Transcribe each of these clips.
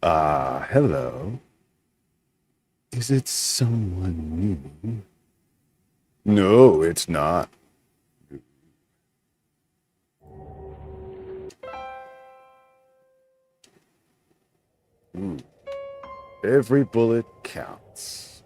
Hello. Is it someone new? No, it's not. Ooh. Every bullet counts.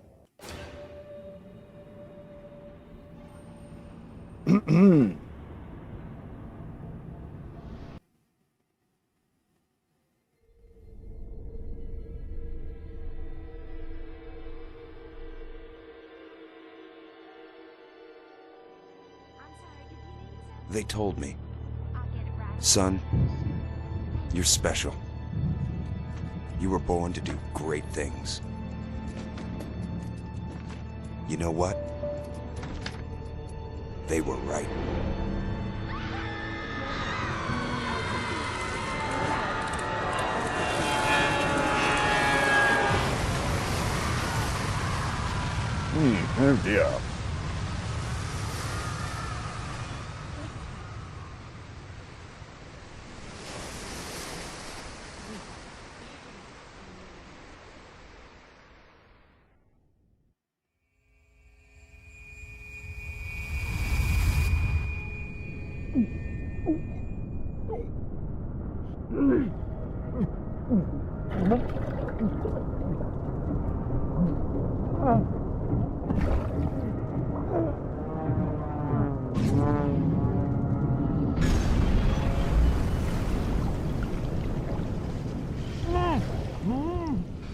They told me. Son, you're special. You were born to do great things. You know what? They were right. Oh dear.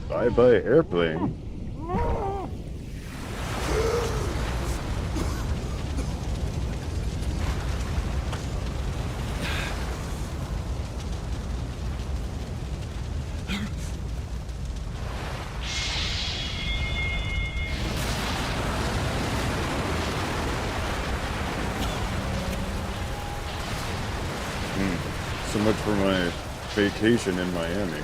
Bye-bye airplane. So much for my vacation in Miami.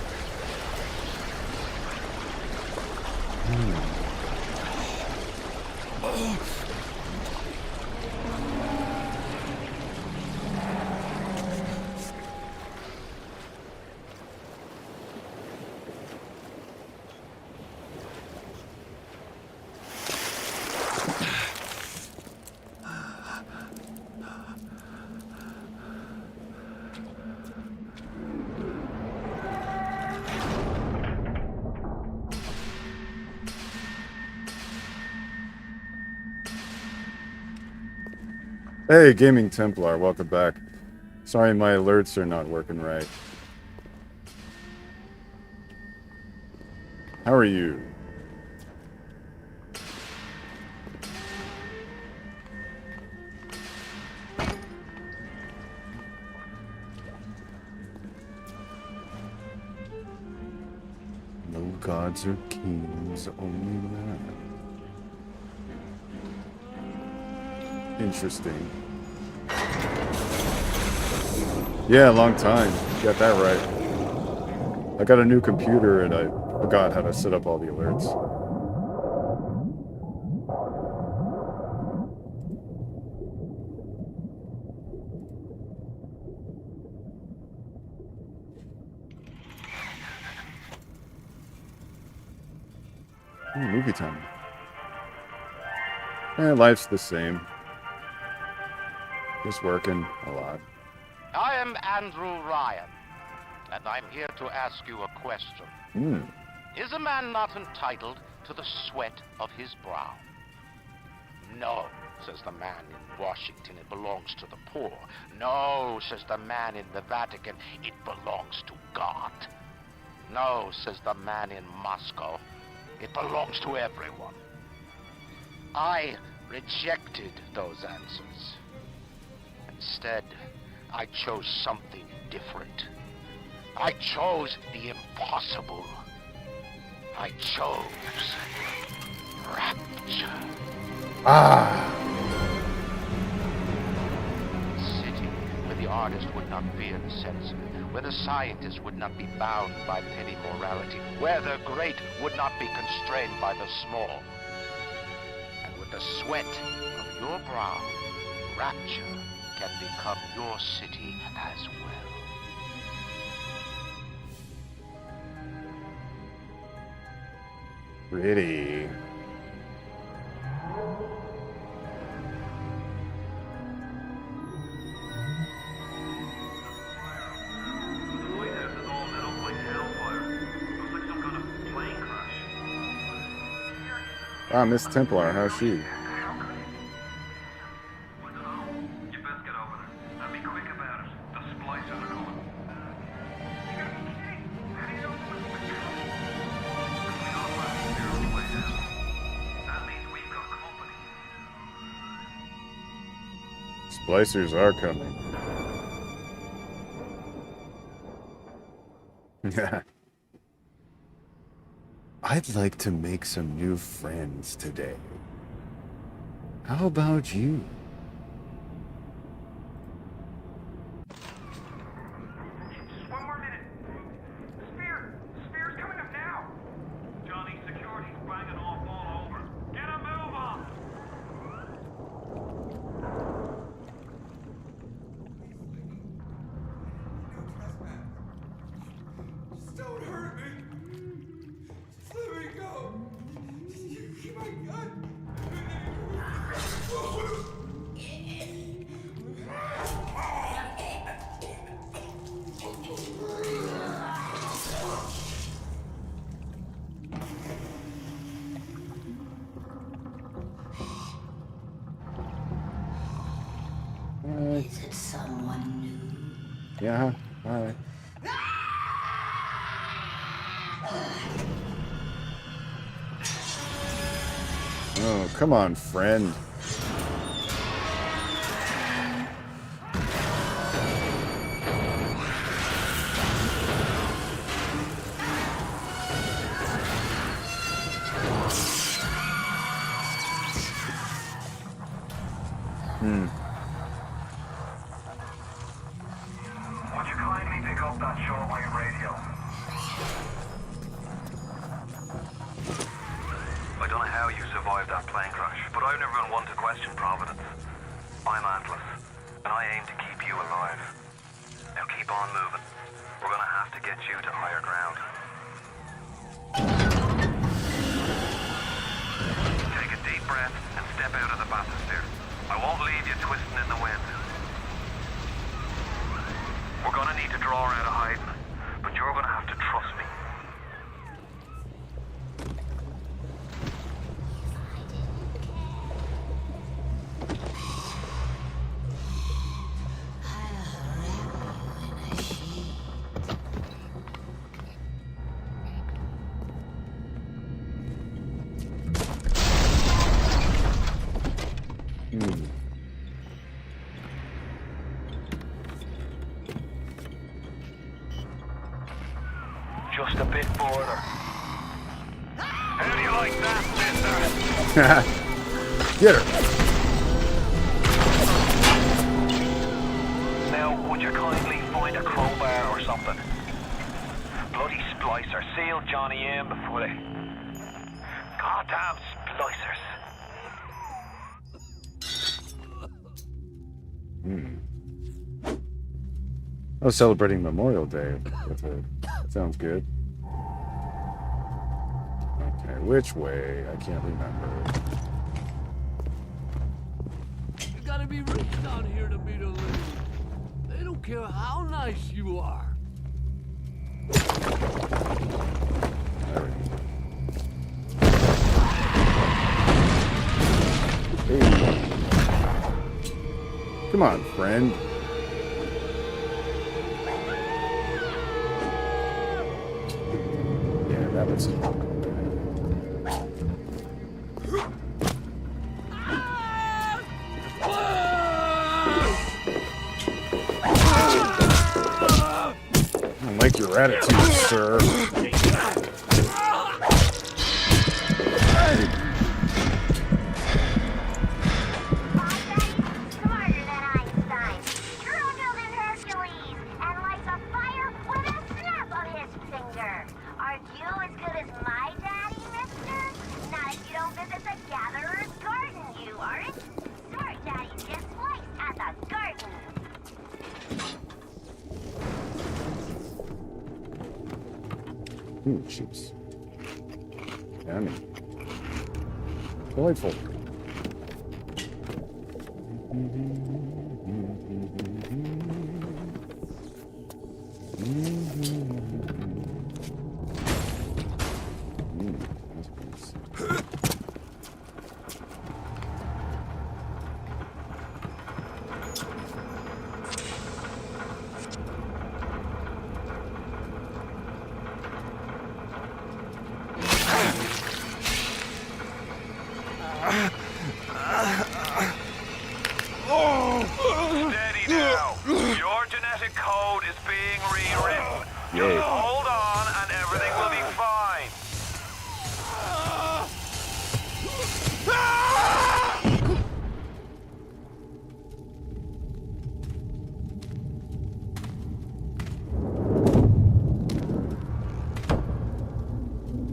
Hey, Gaming Templar, welcome back. Sorry my alerts are not working right. How are you? No gods or kings, only man. Interesting. Yeah, long time. You got that right. I got a new computer and I forgot how to set up all the alerts. Ooh, movie time. Life's the same. Just working a lot. I am Andrew Ryan, and I'm here to ask you a question. Is a man not entitled to the sweat of his brow? No, says the man in Washington, it belongs to the poor. No, says the man in the Vatican, it belongs to God. No, says the man in Moscow, it belongs to everyone. I rejected those answers. Instead, I chose something different. I chose the impossible. I chose rapture. A city where the artist would not fear the censor, where the scientist would not be bound by petty morality, where the great would not be constrained by the small. And with the sweat of your brow, rapture can become your city as well. Pretty. Ah, Miss Templar, how's she? You best get over there and be quick about it. The splicers are coming. You gotta be kidding! How do you know what's coming? We all want to be on the way down. That means we've got company. Splicers are coming. I'd like to make some new friends today. How about you? Just one more minute. Spear's coming up now. Johnny, security's banging off all over. Get a move on. Just don't hurt me. Just let me go. You keep my gun. Is it someone new? Yeah, alright. Oh, come on, friend. Would you kindly pick up that shortwave radio? I don't know how you survived that plane crash, but I've never been one to question Providence. I'm Atlas, and I aim to keep you alive. Now keep on moving. We're gonna have to get you to higher ground. Take a deep breath and step out of the bathysphere. I won't leave you twisting in the wind. We're gonna need to draw her out of hiding, but you're gonna have to trust me. Just a bit further. How do you like that, mister? Get her. Now, would you kindly find a crowbar or something? Bloody splicer sealed Johnny in before they... Goddamn splicers. I was celebrating Memorial Day with her. Sounds good. Okay, which way? I can't remember. You gotta be rich down here to meet a lady. They don't care how nice you are. There we go. Hey. Come on, friend. Yeah, that was... I don't like your attitude, sir. Ooh, jeez. Yummy. Delightful. Steady now. Your genetic code is being rewritten. Yay. Just hold on and everything will be fine.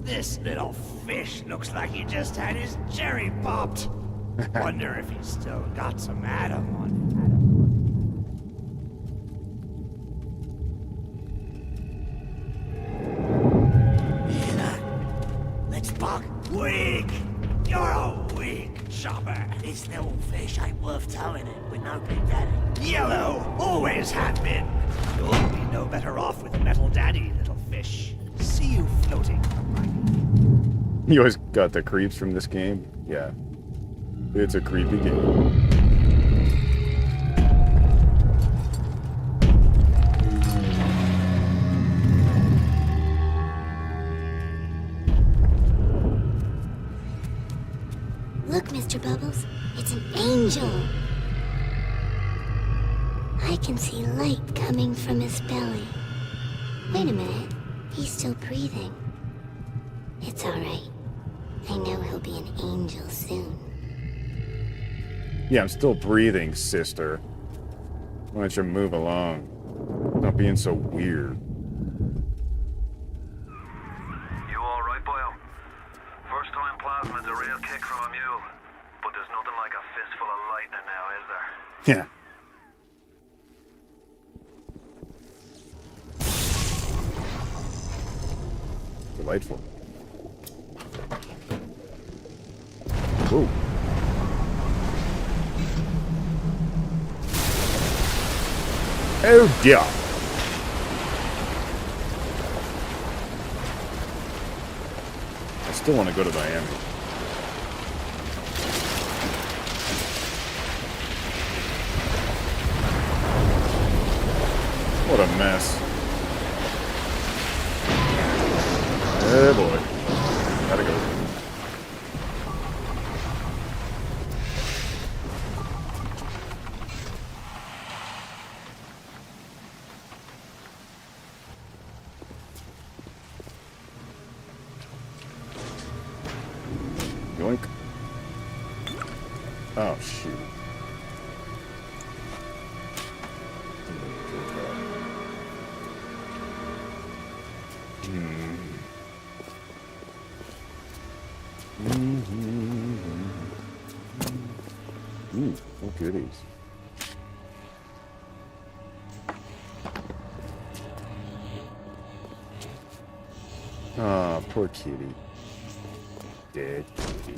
This little fish looks like he just had his cherry popped. Wonder if he's still got some Adam on him. Let's buck. Weak! You're a weak shopper. This little fish ain't worth towing it with no big daddy. Yellow! Always have been. You'll be no better off with metal daddy, little fish. See you floating. You always got the creeps from this game? Yeah. It's a creepy game. Look, Mr. Bubbles, it's an angel. I can see light coming from his belly. Wait a minute, he's still breathing. It's all right. I know he'll be an angel soon. Yeah, I'm still breathing, sister. Why don't you move along? Not being so weird. You alright, boyo? First time plasma's a real kick from a mule. But there's nothing like a fistful of lightning now, is there? Yeah. Delightful. Whoa. Oh dear. I still want to go to Miami. What a mess. Oh boy. Gotta go. Yoink. Oh, shoot. Oh, goodies. Ah, poor kitty. Dead kitty.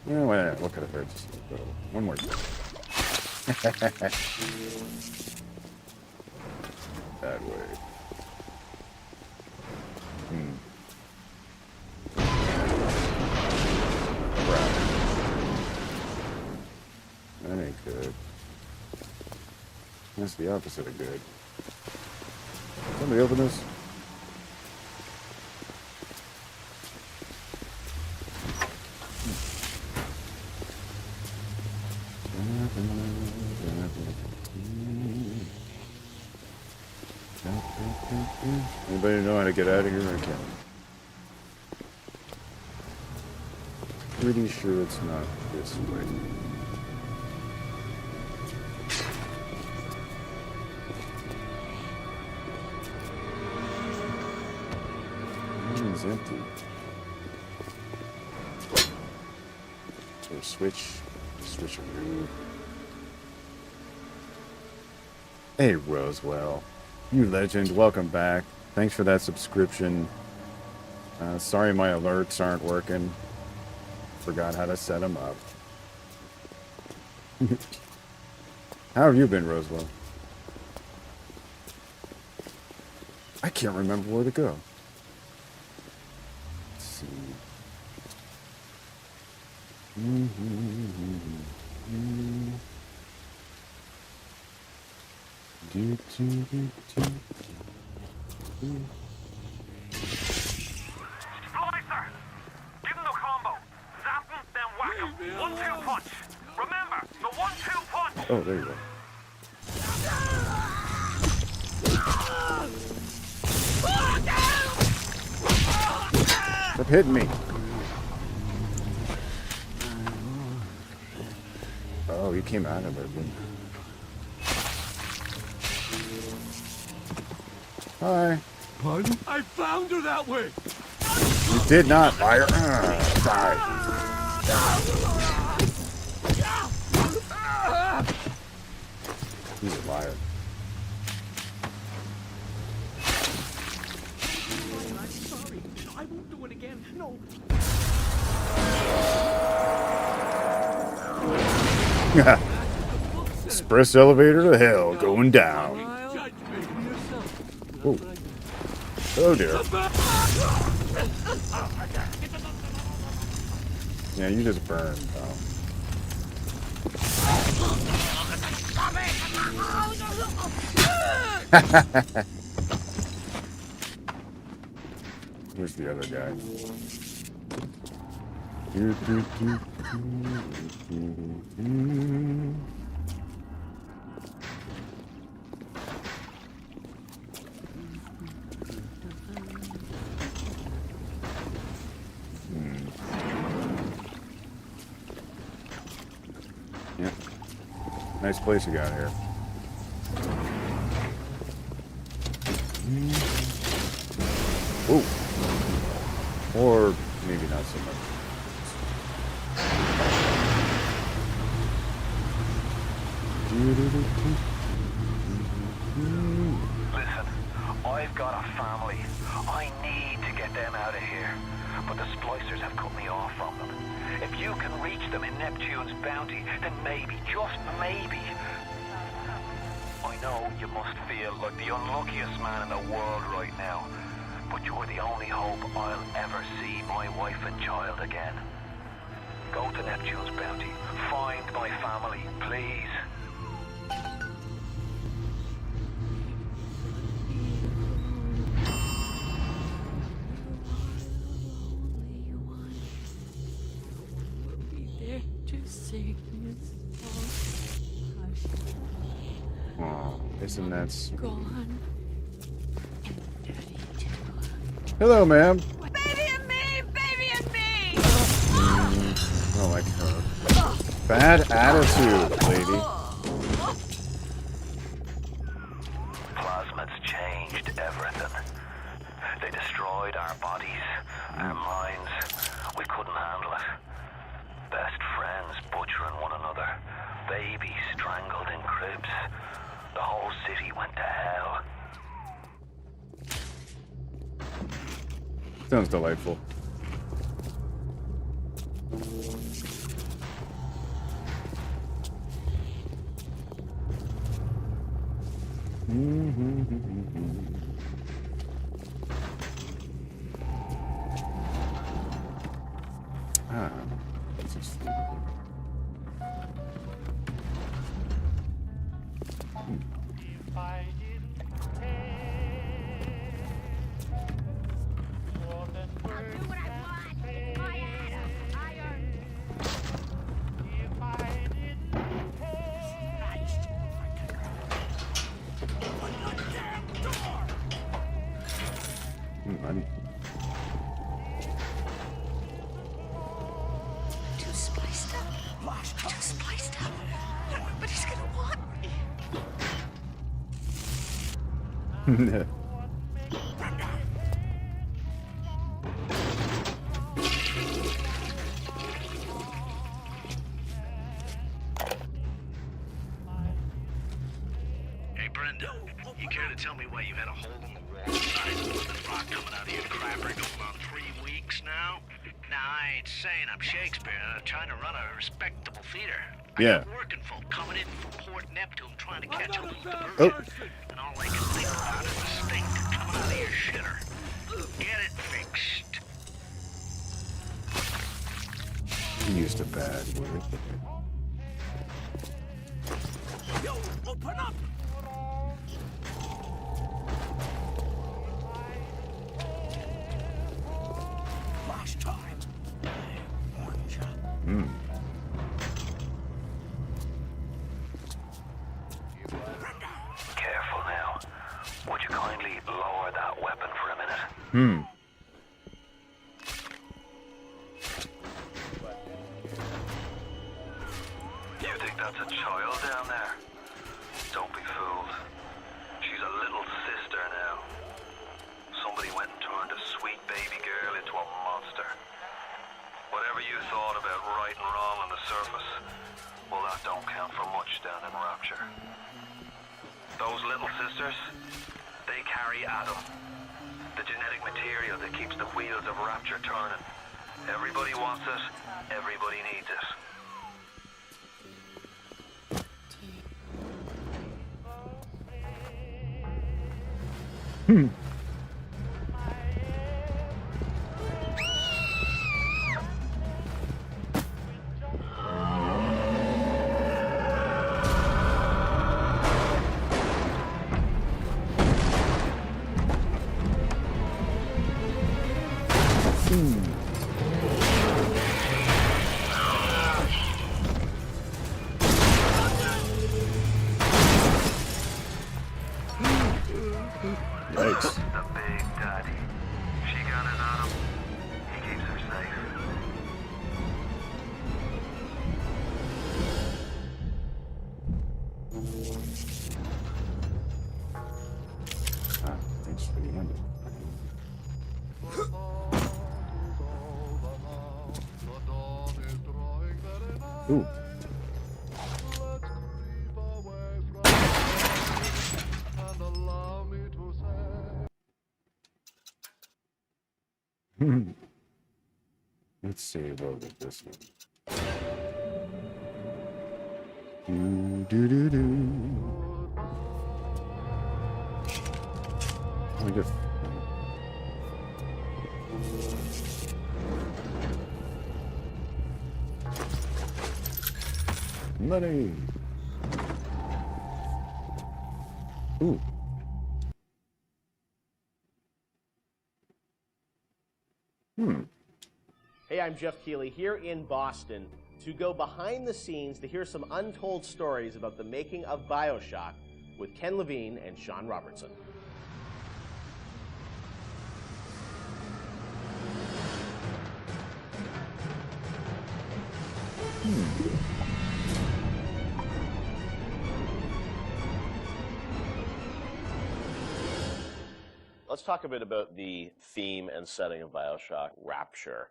Yeah, what could have hurt? Just go one more time. That way. Crap. That ain't good. That's the opposite of good. Somebody open this? Anybody know how to get out of here? I can't. Pretty sure it's not this way. It's empty. So switch a move. Hey, Roswell. You legend. Welcome back. Thanks for that subscription. Sorry my alerts aren't working. Forgot how to set them up. How have you been, Roswell? I can't remember where to go. Let's see. Splicer! Give him the combo. Zap him, then whack him. 1-2 punch. Remember, the 1-2 punch. Oh, there you go. Stop hitting me. Oh, he came out of it. Hi. Pardon? I found her that way. You did not, liar. Die. He's a liar. I'm sorry. I won't do it again. No. Express elevator to hell, going down. Judge me for yourself. Oh. Oh dear. Yeah, you just burned, pal. Where's the other guy? Yeah. Nice place you got here. Ooh. Or maybe not so much. Listen, I've got a family. I need to get them out of here. But the Splicers have cut me off from them. If you can reach them in Neptune's bounty, then maybe, just maybe. I know you must feel like the unluckiest man in the world right now. But you're the only hope I'll ever see my wife and child again. Go to Neptune's bounty. Find my family, please. Oh, isn't that sweet? Gone. Hello, ma'am. Baby and me! Baby and me! I don't like her. Bad attitude, lady. Plasmids changed everything. They destroyed our bodies, our minds. We couldn't handle it. Best friends butchering one another. Babies strangled in cribs. The whole city went to hell. Sounds delightful. Ah, what's this thing? If I didn't pay more than words can say, if I didn't Money. Too spliced up. Too spliced up. Nobody's gonna want me. Hey, Brenda, you care to tell me why you had a hole in the wall the size of the rock coming out of your crapper going on 3 weeks now? Now, I ain't saying I'm Shakespeare. I'm trying to run a respectable theater. Yeah. I got working folk coming in from Port Neptune trying to catch hold of the diversion. And all I can think about is the stink coming out of your shitter. Get it fixed. He used a bad word. Yo, open up! Last time. Careful now. Would you kindly lower that weapon for a minute? You think that's a child down there? Don't be fooled. She's a little sister now. Somebody went and turned a sweet baby girl into a monster. Whatever you thought about right and wrong on the surface, well, that don't count for much down in Rapture. Those little sisters, they carry Adam, the genetic material that keeps the wheels of Rapture turning. Everybody wants it, everybody needs it. Yikes. The big daddy. She got his Adam. He keeps her safe. Thanks for the ending. Ooh. Let's see what was this one. Do do do do. I guess. Money. Ooh. Hey, I'm Jeff Keighley here in Boston to go behind the scenes to hear some untold stories about the making of Bioshock with Ken Levine and Sean Robertson. Let's talk a bit about the theme and setting of Bioshock Rapture.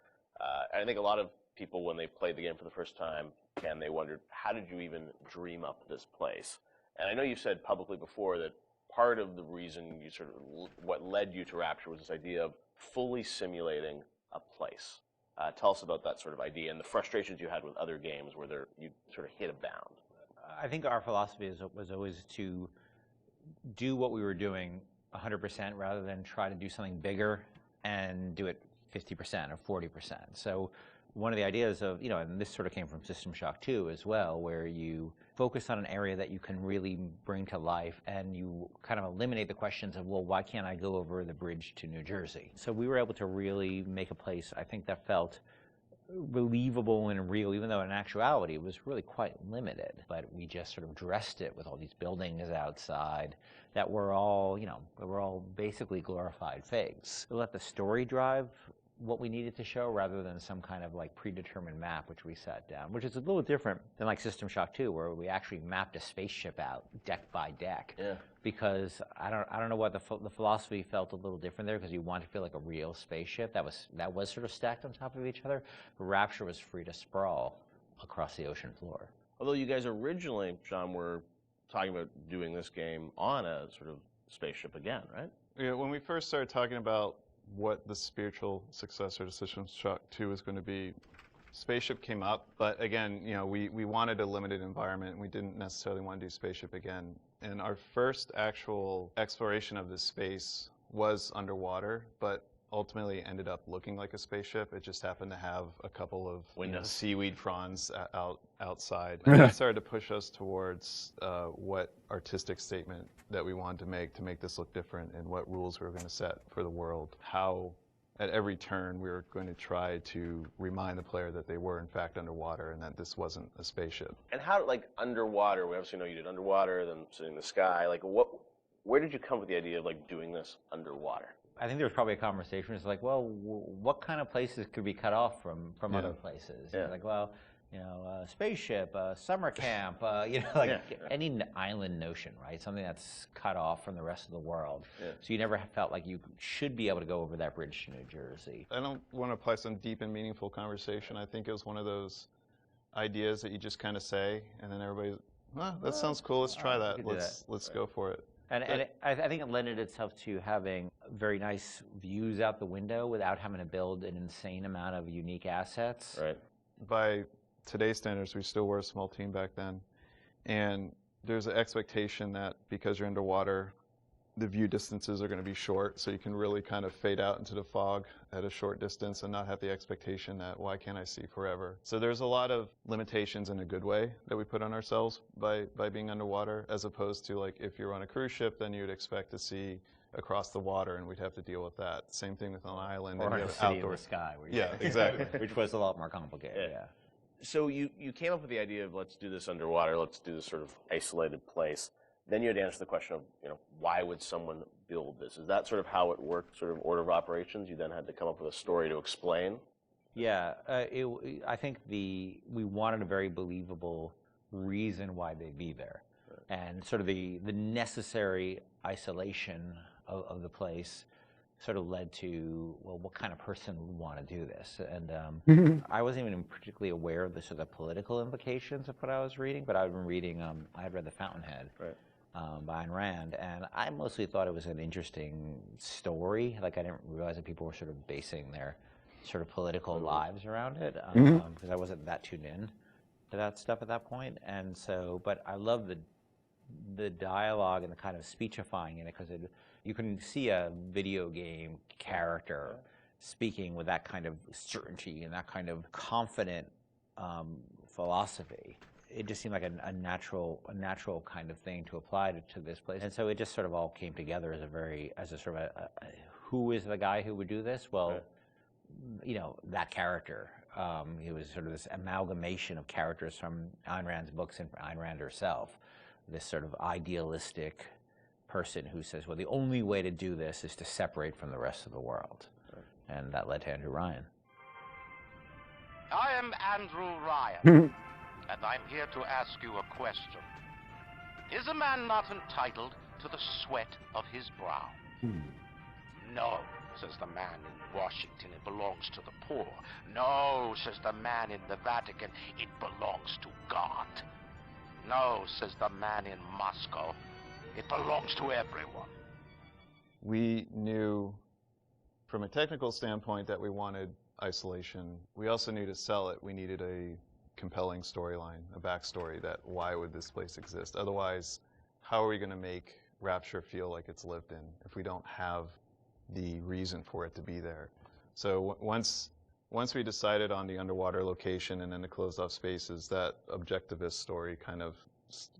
I think a lot of people, when they played the game for the first time, Ken, they wondered, how did you even dream up this place? And I know you've said publicly before that part of the reason you sort of, what led you to Rapture was this idea of fully simulating a place. Tell us about that sort of idea and the frustrations you had with other games where you sort of hit a bound. I think our philosophy was always to do what we were doing 100% rather than try to do something bigger and do it 50% or 40%. So one of the ideas of, and this sort of came from System Shock 2 as well, where you focus on an area that you can really bring to life and you kind of eliminate the questions of, well, why can't I go over the bridge to New Jersey? So we were able to really make a place, I think, that felt believable and real, even though in actuality it was really quite limited. But we just sort of dressed it with all these buildings outside that were all, were all basically glorified fakes. We let the story drive what we needed to show rather than some kind of like predetermined map which we set down, which is a little different than like System Shock 2, where we actually mapped a spaceship out deck by deck. Yeah. Because I don't know what the philosophy felt a little different there, because you want to feel like a real spaceship that was sort of stacked on top of each other. Rapture was free to sprawl across the ocean floor. Although you guys originally, John, were talking about doing this game on a sort of spaceship again, right? Yeah, when we first started talking about what the spiritual successor to System Shock 2 was going to be, Spaceship came up, but again, you know, we wanted a limited environment, and we didn't necessarily want to do Spaceship again. And our first actual exploration of this space was underwater, but ultimately ended up looking like a spaceship. It just happened to have a couple of seaweed fronds outside. And that started to push us towards what artistic statement that we wanted to make this look different, and what rules we were going to set for the world. How at every turn we were going to try to remind the player that they were in fact underwater and that this wasn't a spaceship. And how, like, underwater, we obviously know you did underwater, then sitting in the sky, like, where did you come with the idea of, like, doing this underwater? I think there was probably a conversation. It's like, well, what kind of places could be cut off from other places? Yeah. Like, well, you know, spaceship, summer camp, you know, like any island notion, right? Something that's cut off from the rest of the world. Yeah. So you never felt like you should be able to go over that bridge to New Jersey. I don't want to apply some deep and meaningful conversation. I think it was one of those ideas that you just kind of say, and then everybody's, well, that sounds cool. Let's try that. Let's go for it. And I think it lended itself to having very nice views out the window without having to build an insane amount of unique assets. Right. By today's standards, we still were a small team back then. And there's an expectation that because you're underwater, the view distances are going to be short, so you can really kind of fade out into the fog at a short distance and not have the expectation that, why can't I see forever? So there's a lot of limitations in a good way that we put on ourselves by being underwater, as opposed to, like, if you're on a cruise ship, then you'd expect to see across the water, and we'd have to deal with that. Same thing with an island. Or a city in the sky. Yeah, exactly. Which was a lot more complicated, yeah. So you came up with the idea of, let's do this underwater, let's do this sort of isolated place. Then you had to answer the question of, you know, why would someone build this? Is that sort of how it worked, sort of order of operations? You then had to come up with a story to explain? Yeah, I think we wanted a very believable reason why they'd be there. Right. And sort of the necessary isolation of the place sort of led to, well, what kind of person would want to do this? And I wasn't even particularly aware of the sort of political implications of what I was reading, but I'd been reading, I had read The Fountainhead. Right. By Ayn Rand, and I mostly thought it was an interesting story. Like, I didn't realize that people were sort of basing their sort of political lives around it, because I wasn't that tuned in to that stuff at that point. And so, but I love the dialogue and the kind of speechifying in it, because you can see a video game character speaking with that kind of certainty and that kind of confident philosophy. It just seemed like a natural kind of thing to apply to this place, and so it just sort of all came together as a sort of who is the guy who would do this? Well, you know, that character. He was sort of this amalgamation of characters from Ayn Rand's books and Ayn Rand herself. This sort of idealistic person who says, well, the only way to do this is to separate from the rest of the world, and that led to Andrew Ryan. I am Andrew Ryan. And I'm here to ask you a question. Is a man not entitled to the sweat of his brow? No, says the man in Washington, it belongs to the poor. No, says the man in the Vatican, it belongs to God. No, says the man in Moscow, it belongs to everyone. We knew from a technical standpoint that we wanted isolation. We also knew to sell it, we needed a compelling storyline, a backstory that why would this place exist? Otherwise, how are we going to make Rapture feel like it's lived in if we don't have the reason for it to be there? So once we decided on the underwater location and then the closed off spaces, that objectivist story kind of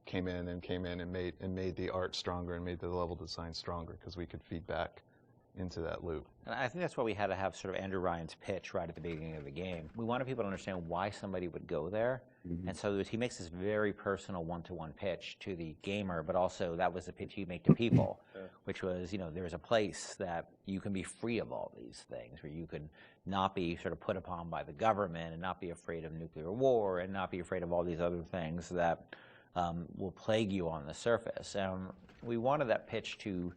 came in and made the art stronger and made the level design stronger, because we could feed back into that loop. And I think that's why we had to have sort of Andrew Ryan's pitch right at the beginning of the game. We wanted people to understand why somebody would go there. And so he makes this very personal one-to-one pitch to the gamer, but also that was the pitch he'd make to people, which was, you know, there's a place that you can be free of all these things, where you can not be sort of put upon by the government and not be afraid of nuclear war and not be afraid of all these other things that will plague you on the surface. We wanted that pitch to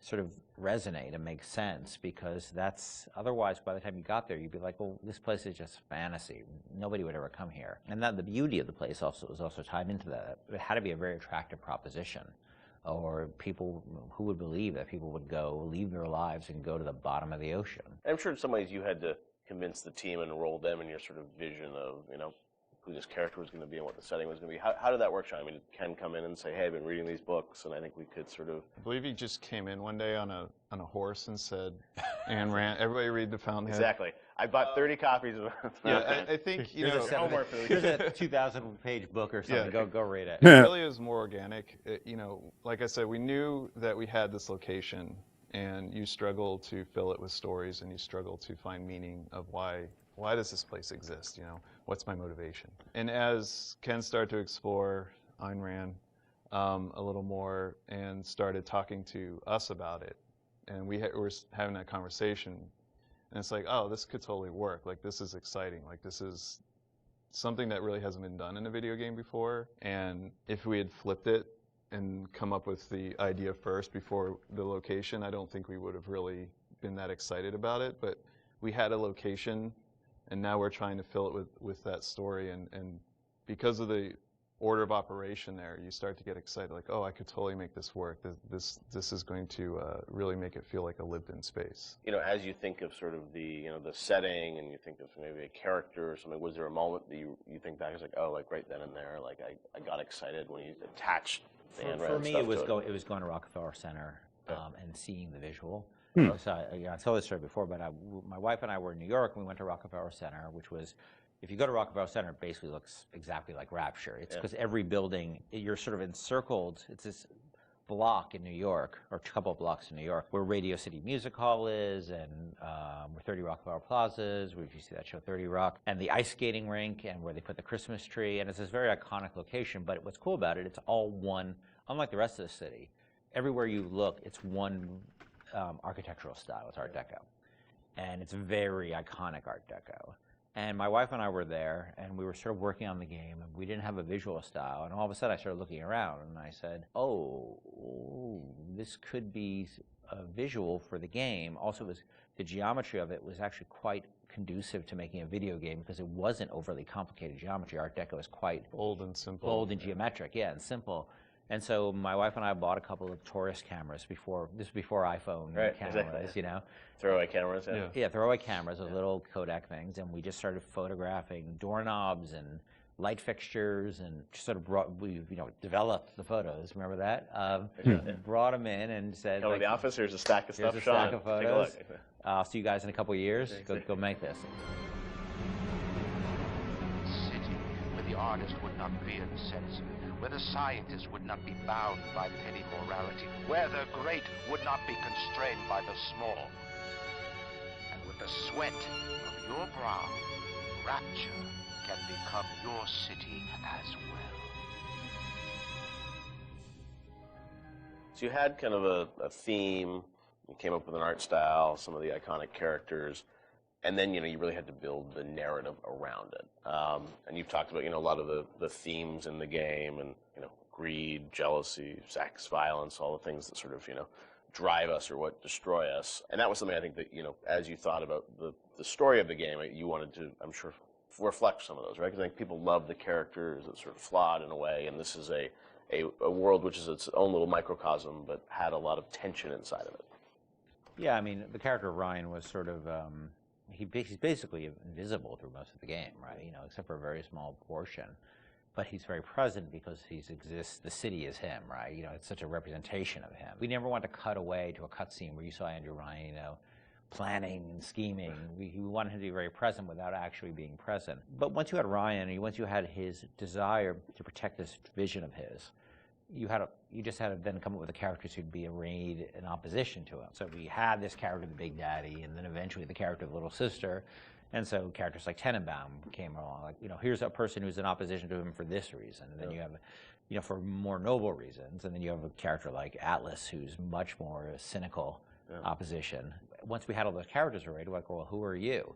sort of resonate and make sense, because that's, otherwise by the time you got there you'd be like, well, this place is just fantasy, nobody would ever come here. And that the beauty of the place also was also tied into that. It had to be a very attractive proposition, or people who would believe that people would go leave their lives and go to the bottom of the ocean. I'm sure in some ways you had to convince the team and enroll them in your sort of vision of, you know, who this character was going to be and what the setting was going to be. How did that work, Sean? I mean, did Ken come in and say, hey, I've been reading these books, and I think we could sort of... I believe he just came in one day on a horse and said, Ayn Rand, everybody read The Fountainhead. Exactly. I bought 30 copies of Yeah, I think, you know... Here's a 2,000-page book or something. Yeah. Go read it. It really is more organic. You know, like I said, we knew that we had this location, and you struggle to fill it with stories, and you struggle to find meaning of why does this place exist, you know? What's my motivation? And as Ken started to explore Ayn Rand a little more and started talking to us about it, and we were having that conversation, and it's like, oh, this could totally work. Like, this is exciting. Like, this is something that really hasn't been done in a video game before. And if we had flipped it and come up with the idea first before the location, I don't think we would have really been that excited about it. But we had a location, and now we're trying to fill it with that story. And because of the order of operation there, you start to get excited, like, oh, I could totally make this work. This is going to really make it feel like a lived-in space. You know, as you think of sort of the, you know, the setting, and you think of maybe a character or something, was there a moment that you think back, it's like, oh, like right then and there, like I got excited when you attached the Ayn Rand For me, stuff it was to it? It was going to Rockefeller Center and seeing the visual. Hmm. So I told this story before, but my wife and I were in New York, and we went to Rockefeller Center, which was, if you go to Rockefeller Center, it basically looks exactly like Rapture. It's because every building, you're sort of encircled. It's this block in New York, or a couple of blocks in New York, where Radio City Music Hall is, and where 30 Rockefeller Plaza is, where if you see that show 30 Rock, and the ice skating rink, and where they put the Christmas tree, and it's this very iconic location. But what's cool about it, it's all one, unlike the rest of the city. Everywhere you look, it's one architectural style. It's Art Deco. And it's very iconic Art Deco. And my wife and I were there, and we were sort of working on the game, and we didn't have a visual style. And all of a sudden, I started looking around, and I said, oh, this could be a visual for the game. Also, the geometry of it was actually quite conducive to making a video game, because it wasn't overly complicated geometry. Art Deco is quite bold and simple. Bold and geometric, yeah, and simple. And so my wife and I bought a couple of tourist cameras before iPhone cameras, exactly. You know. Throwaway cameras, yeah, throwaway cameras, those little Kodak things, and we just started photographing doorknobs and light fixtures, and just sort of developed the photos. Remember that? Brought them in and said, come to the office. Here's a stack of stuff. Here's a stack of photos. Take a look. I'll see you guys in a couple of years. Go make this. City where the artist would not fear the censor, where the scientist would not be bound by petty morality, where the great would not be constrained by the small. And with the sweat of your brow, Rapture can become your city as well. So you had kind of a theme, you came up with an art style, some of the iconic characters, and then, you know, you really had to build the narrative around it. And you've talked about, you know, a lot of the themes in the game, and, you know, greed, jealousy, sex, violence, all the things that sort of, you know, drive us or what destroy us. And that was something I think that, you know, as you thought about the story of the game, you wanted to, I'm sure, reflect some of those, right? Because I think people love the characters that's sort of flawed in a way, and this is a world which is its own little microcosm, but had a lot of tension inside of it. Yeah, I mean, the character of Ryan was sort of, he's basically invisible through most of the game, right? You know, except for a very small portion. But he's very present because he exists, the city is him, right? You know, it's such a representation of him. We never want to cut away to a cutscene where you saw Andrew Ryan, you know, planning and scheming. We wanted him to be very present without actually being present. But once you had Ryan, and once you had his desire to protect this vision of his, you just had to then come up with the characters who'd be arrayed in opposition to him. So we had this character, the Big Daddy, and then eventually the character of Little Sister. And so characters like Tenenbaum came along, like, you know, here's a person who's in opposition to him for this reason. And then you have, you know, for more noble reasons. And then you have a character like Atlas, who's much more cynical opposition. Once we had all those characters arrayed, we're like, well, who are you?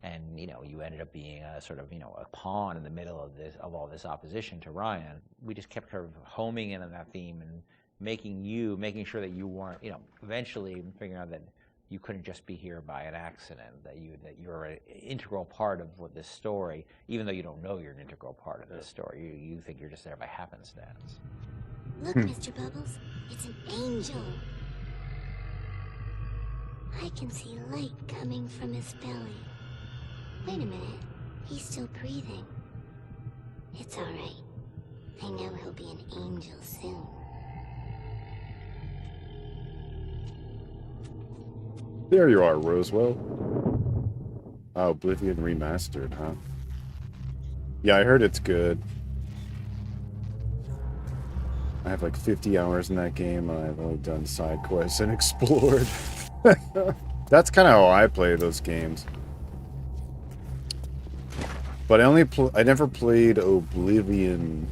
And, you know, you ended up being a sort of, you know, a pawn in the middle of all this opposition to Ryan. We just kept sort of homing in on that theme making sure that you weren't, eventually figuring out that you couldn't just be here by an accident, that you're an integral part of this story, even though you don't know you're an integral part of this story. You think you're just there by happenstance. Look, Mr. Bubbles, it's an angel. I can see light coming from his belly. Wait a minute, he's still breathing. It's all right. I know he'll be an angel soon. There you are, Roswell. Oh, Oblivion Remastered, huh? Yeah, I heard it's good. I have like 50 hours in that game, and I've only done side quests and explored. That's kind of how I play those games. But I never played Oblivion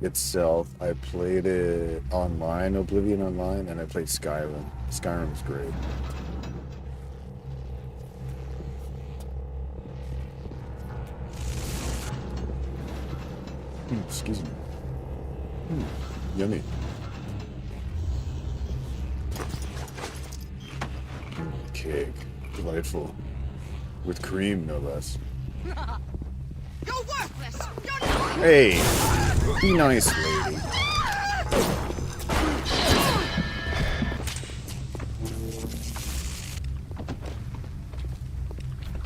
itself. I played it online, Oblivion Online, and I played Skyrim. Skyrim's great. Excuse me. Yummy. Cake. Delightful. With cream, no less. You're worthless! You're not! Hey! Be nice, lady.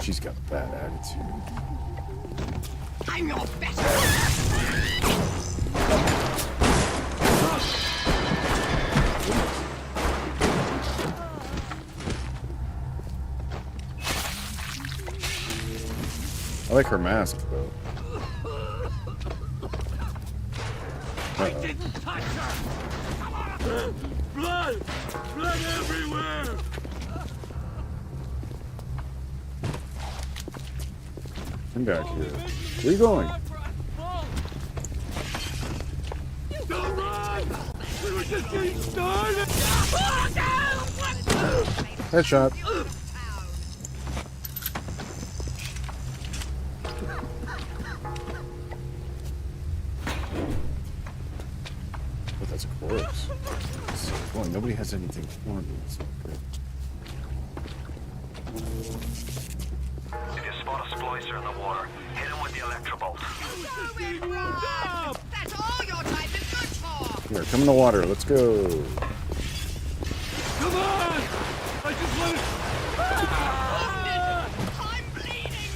She's got a bad attitude. I'm your best! I like her mask, though. I didn't touch her! Blood! Blood everywhere! I'm back here. Where are you going? Don't run! We were just getting started! Headshot. Oh, that's a corpse. Oh, nobody has anything for me. That's not good. If you spot a splicer in the water, hit him with the electrobolt. That's all your type is good for! Here, come in the water. Let's go. Come on! I just want to... I'm bleeding!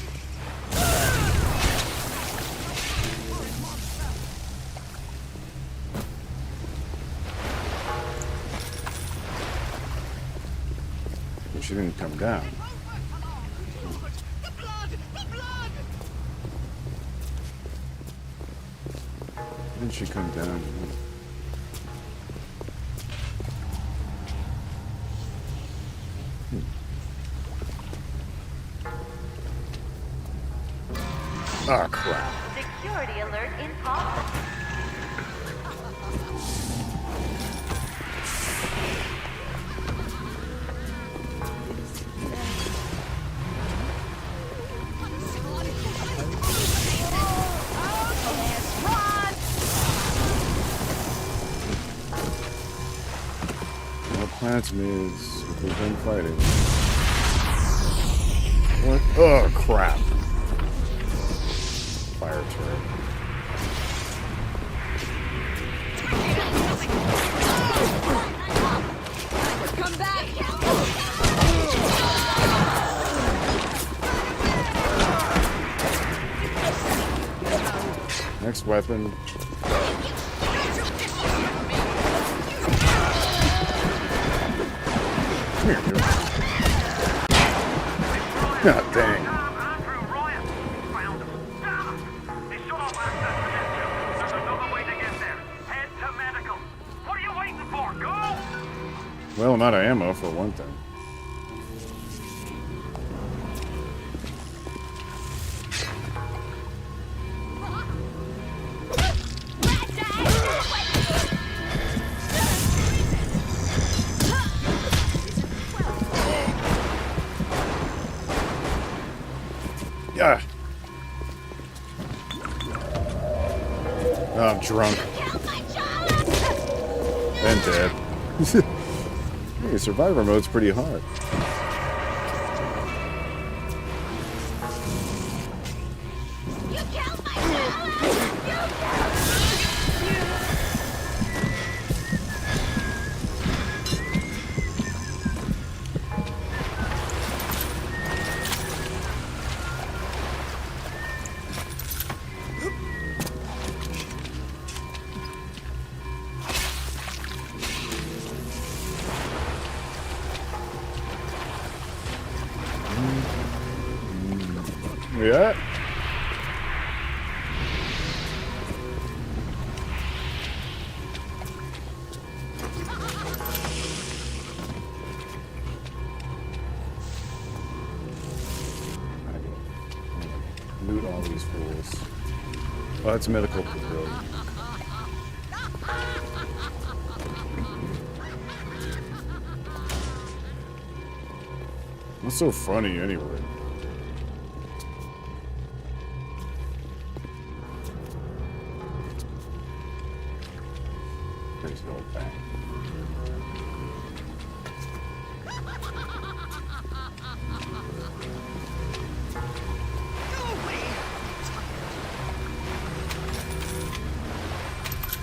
Well, she didn't come down. The blood! The blood! Why didn't she come down? Ah, crap. Security alert in progress. No plants means we've been fighting. What? Oh, crap. Fire turret. Come back! Next weapon. Come here, dude. God dang. Andrew, Ryan! Found him. Damn him! They shut off access to get you. There's another way to get there. Head to medical. What are you waiting for? Go! Well, I'm out of ammo for one thing. Yeah. Oh, I'm drunk. And dead. Hey, survivor mode's pretty hard. You killed my family! Yeah. Loot all these fools. Oh, that's medical pavilion. What's so funny anyway? There's no back.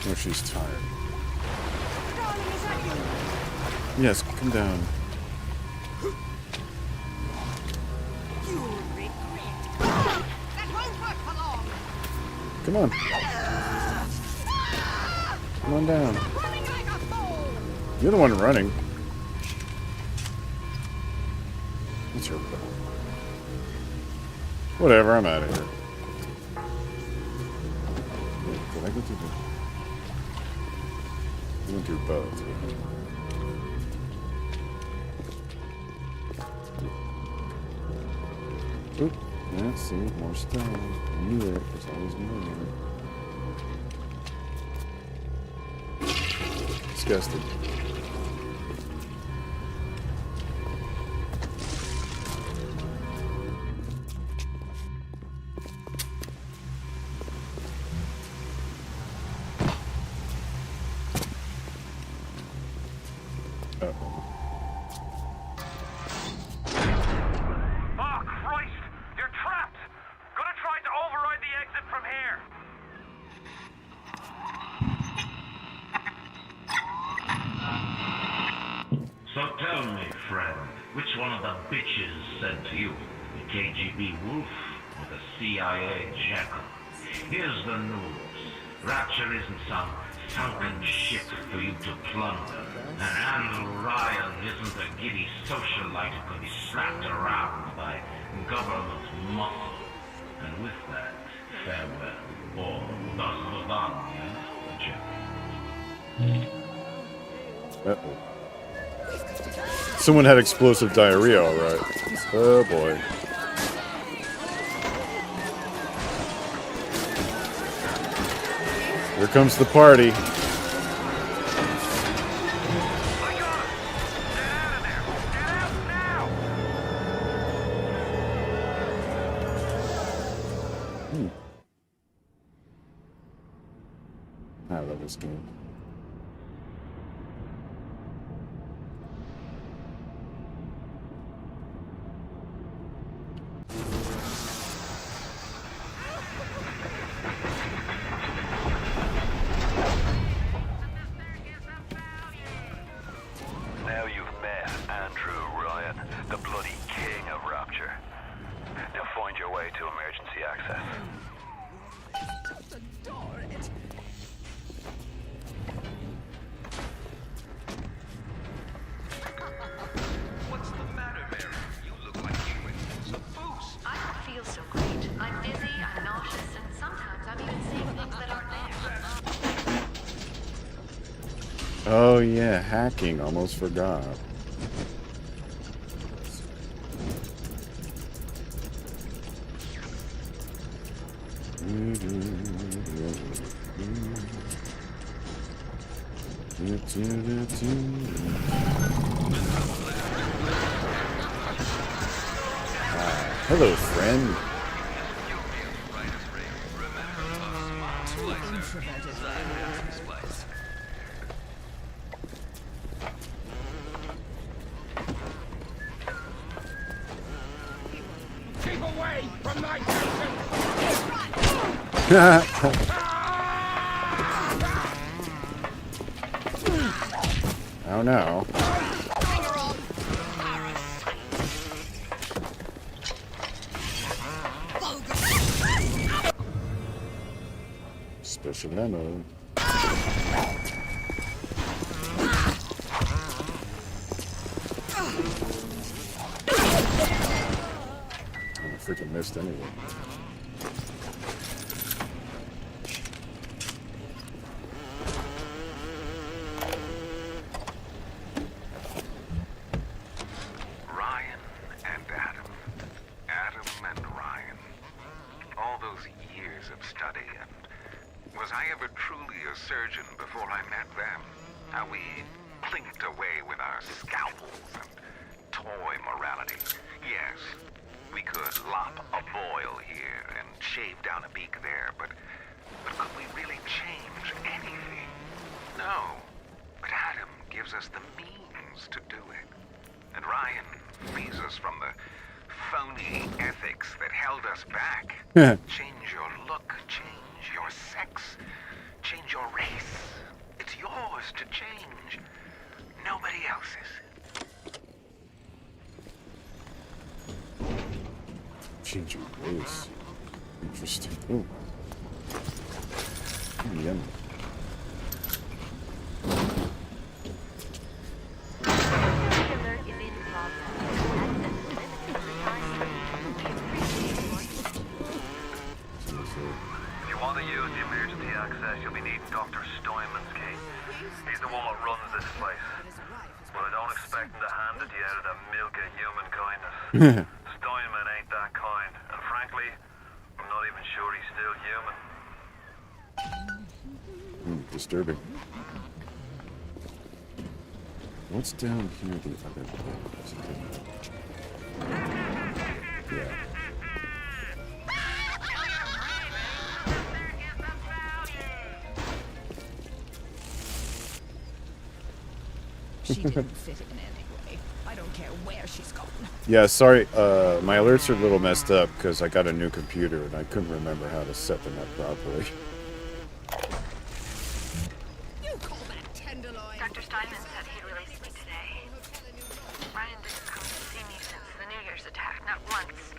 Oh, she's tired. Yes, come down. Come on. Come on down. You're the one running. What's your problem? Whatever, I'm out of here. Wait, did I go through the... I went through both. Oop. Yeah, see, more stuff. I knew it. There's always more. Disgusting. So tell me, friend, which one of the bitches said to you, the KGB wolf or the CIA jackal? Here's the news. Rapture isn't some sunken ship for you to plunder. And Andrew Ryan isn't a giddy socialite who can be slapped around by government muscle. And with that, farewell. Or das Vidania, Uh-oh. Someone had explosive diarrhea, all right. Oh boy. Here comes the party. I love this game. Now you've met Andrew Ryan, the bloody king of Rapture. Now find your way to emergency access. What's the matter, Mary? You look like you went some boost. I don't feel so great. I'm dizzy, I'm nauseous, and sometimes I'm even seeing things that aren't there. Oh yeah, hacking. Almost forgot. Hello, friend. Oh no. Special memo. I freaking missed anyway. Ryan and Adam. Adam and Ryan. All those years of study, and was I ever truly a surgeon before I met them? How we clinked away with our scalpels and toy morality. Yes, we could lop a boil here and shave down a beak there, but could we really change anything? No. But Adam gives us the means to do it. And Ryan frees us from the phony ethics that held us back. Change your look, change your sex, change your race. It's yours to change. Nobody else's. Change your race. Interesting. Ooh. Yummy. If you want to use the emergency access, you'll be needing Dr. Steinman's key. He's the one that runs this place. But I don't expect him to hand it to you out of the milk of human kindness. Steinman ain't that kind. And frankly, I'm not even sure he's still human. Disturbing. What's down here the other way? Yeah. She didn't fit in anyway. I don't care where she's gone. Yeah, sorry, my alerts are a little messed up because I got a new computer and I couldn't remember how to set them up properly. You call that tenderloin? Dr. Steinman said he'd release me today. Ryan didn't come to see me since the New Year's attack, not once.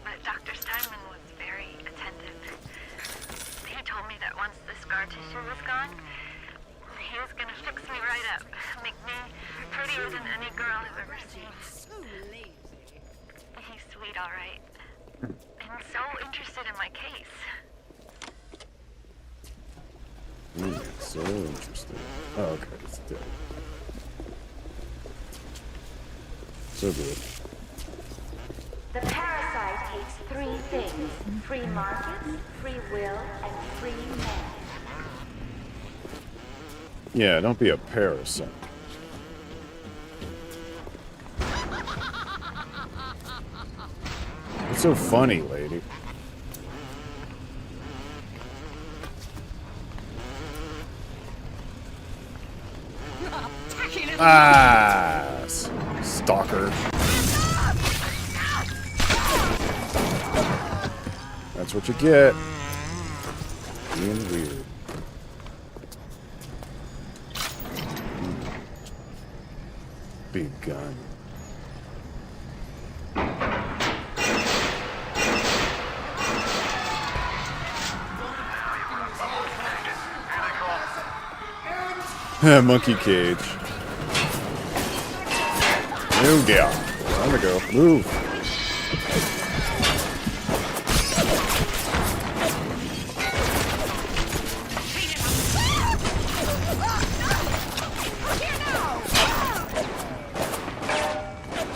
But Dr. Steinman was very attentive. He told me that once the scar tissue was gone, he was gonna fix me right up, make me prettier than any girl I've ever seen. So lazy. He's sweet, all right. And so interested in my case. So interesting. Oh, okay, it's dead. So good. The parasite hates three things: free markets, free will, and free men. Yeah, don't be a parasite. It's so funny, lady. Ah, stalker. That's what you get. Being weird. Big gun. Monkey cage. Oh yeah. Time to go. Move.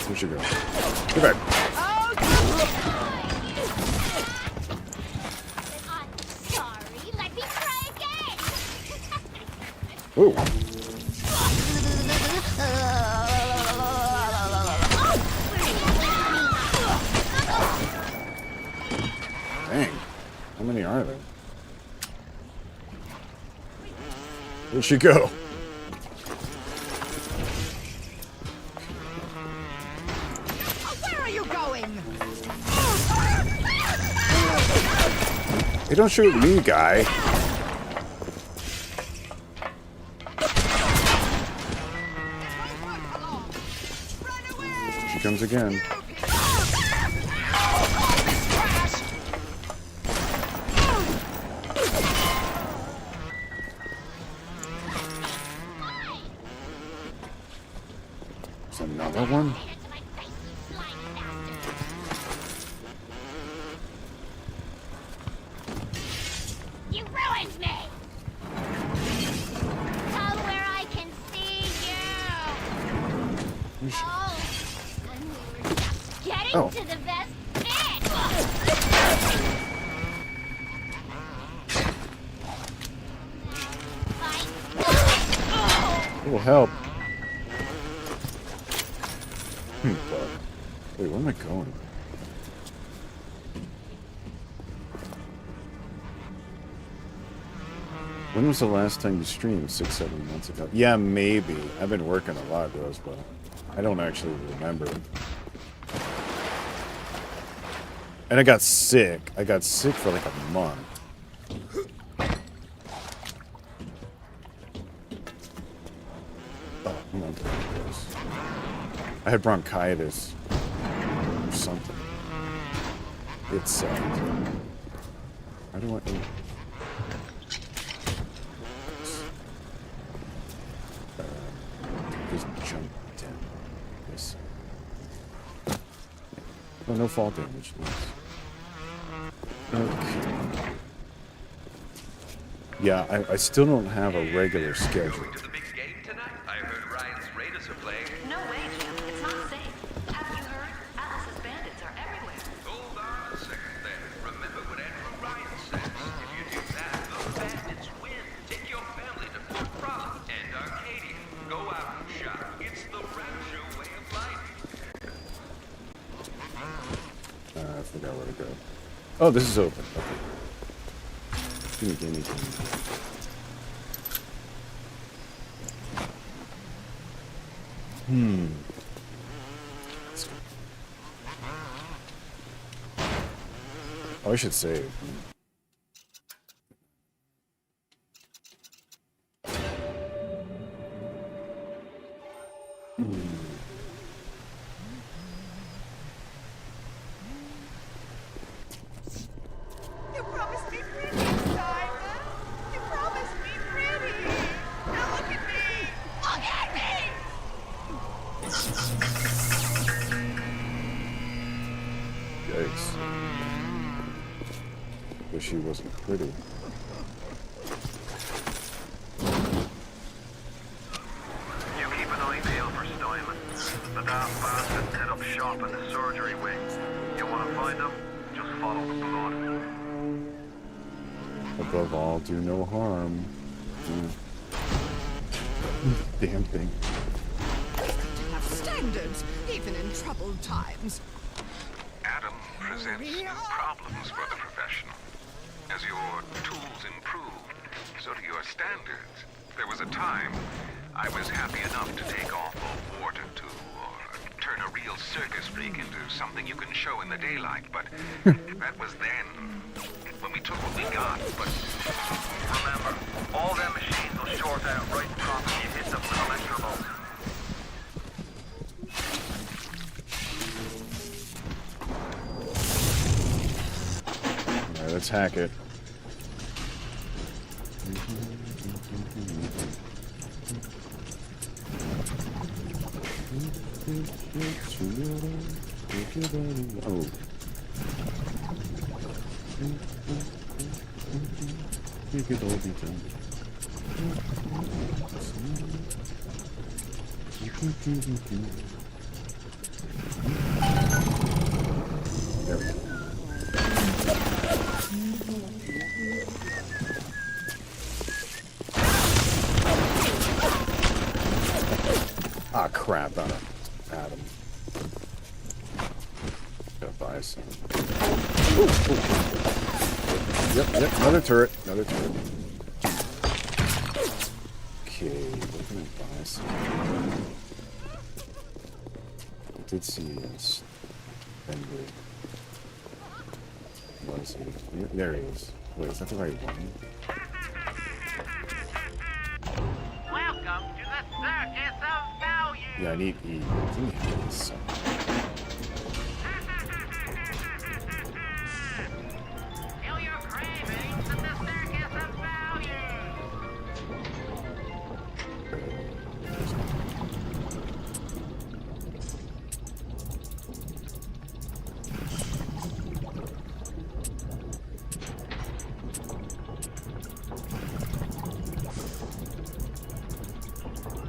Where'd you go? Get back. Sorry, let me try again. Ooh. Dang. How many are there? Where'd she go? Where are you going? Hey, don't shoot me, guy. She comes again. There's another one. You ruined me! Come where I can see you! Oh, and we were just getting to the best bit! It will help. Wait, where am I going? When was the last time you streamed? 6-7 months ago? Yeah, maybe. I've been working a lot, Rose, but I don't actually remember. And I got sick. I got sick for like a month. Oh, hold on. I had bronchitis. Or something. It sucked. How do I... just jump down. Yes. Oh, no fall damage. Nice. Okay. Yeah, I still don't have a regular schedule. No way, Jim. It's not safe. Haven't you heard? Atlas's bandits are everywhere. Hold on a second then. Remember what Andrew Ryan says. If you do that, the bandits win. Take your family to Fort Frolic and Arcadia. Go out and shop. It's the Rapture way of life. I forgot where to go. Oh, this is open. Okay. Gimme. Let's go. Oh, I should save. You promised me pretty, Simon. You promised me pretty. Now look at me. Look at me. Yikes. Wish she wasn't pretty. You keep an eye peeled for Steinman. The daft bastard set up shop in the surgery wing. You want to find him? Just follow the blood. Above all, do no harm. Damn thing. Have standards, even in troubled times. Adam presents new problems for the professional. As your tools improve, so do your standards. There was a time I was happy enough to take off a wart or two, or turn a real circus freak into something you can show in the daylight, but that was then, when we took what we got. But remember, all them machines will short out right top if you hit them with electrobolts. Alright, let's hack it. Oh. You could all be done. There we go. Ah, crap on it, Adam. Gotta buy some. Ooh. Yep, another turret, Okay, what can I buy some? I did see this. What is he? There he is. Wait, is that the right one? Welcome to the Circus of Value. Yeah, I need E. I think it is something. Feel your cravings at the Circus of Value.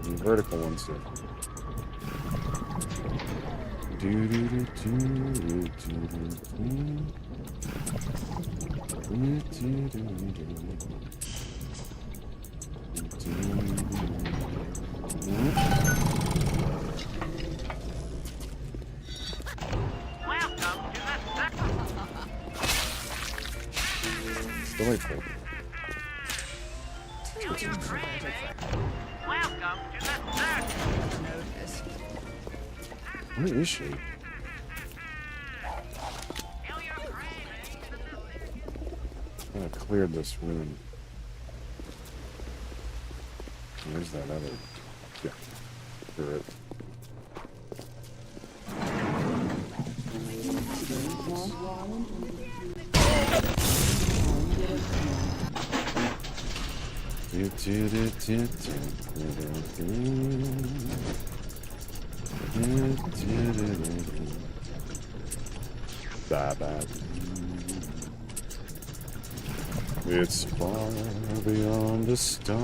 The vertical ones do. Welcome to the Still like cool. Feel your cravings. Welcome to the circus. Where is she? I cleared this room. Where's that other? Yeah, through it. Bye-bye. It's far beyond the stars.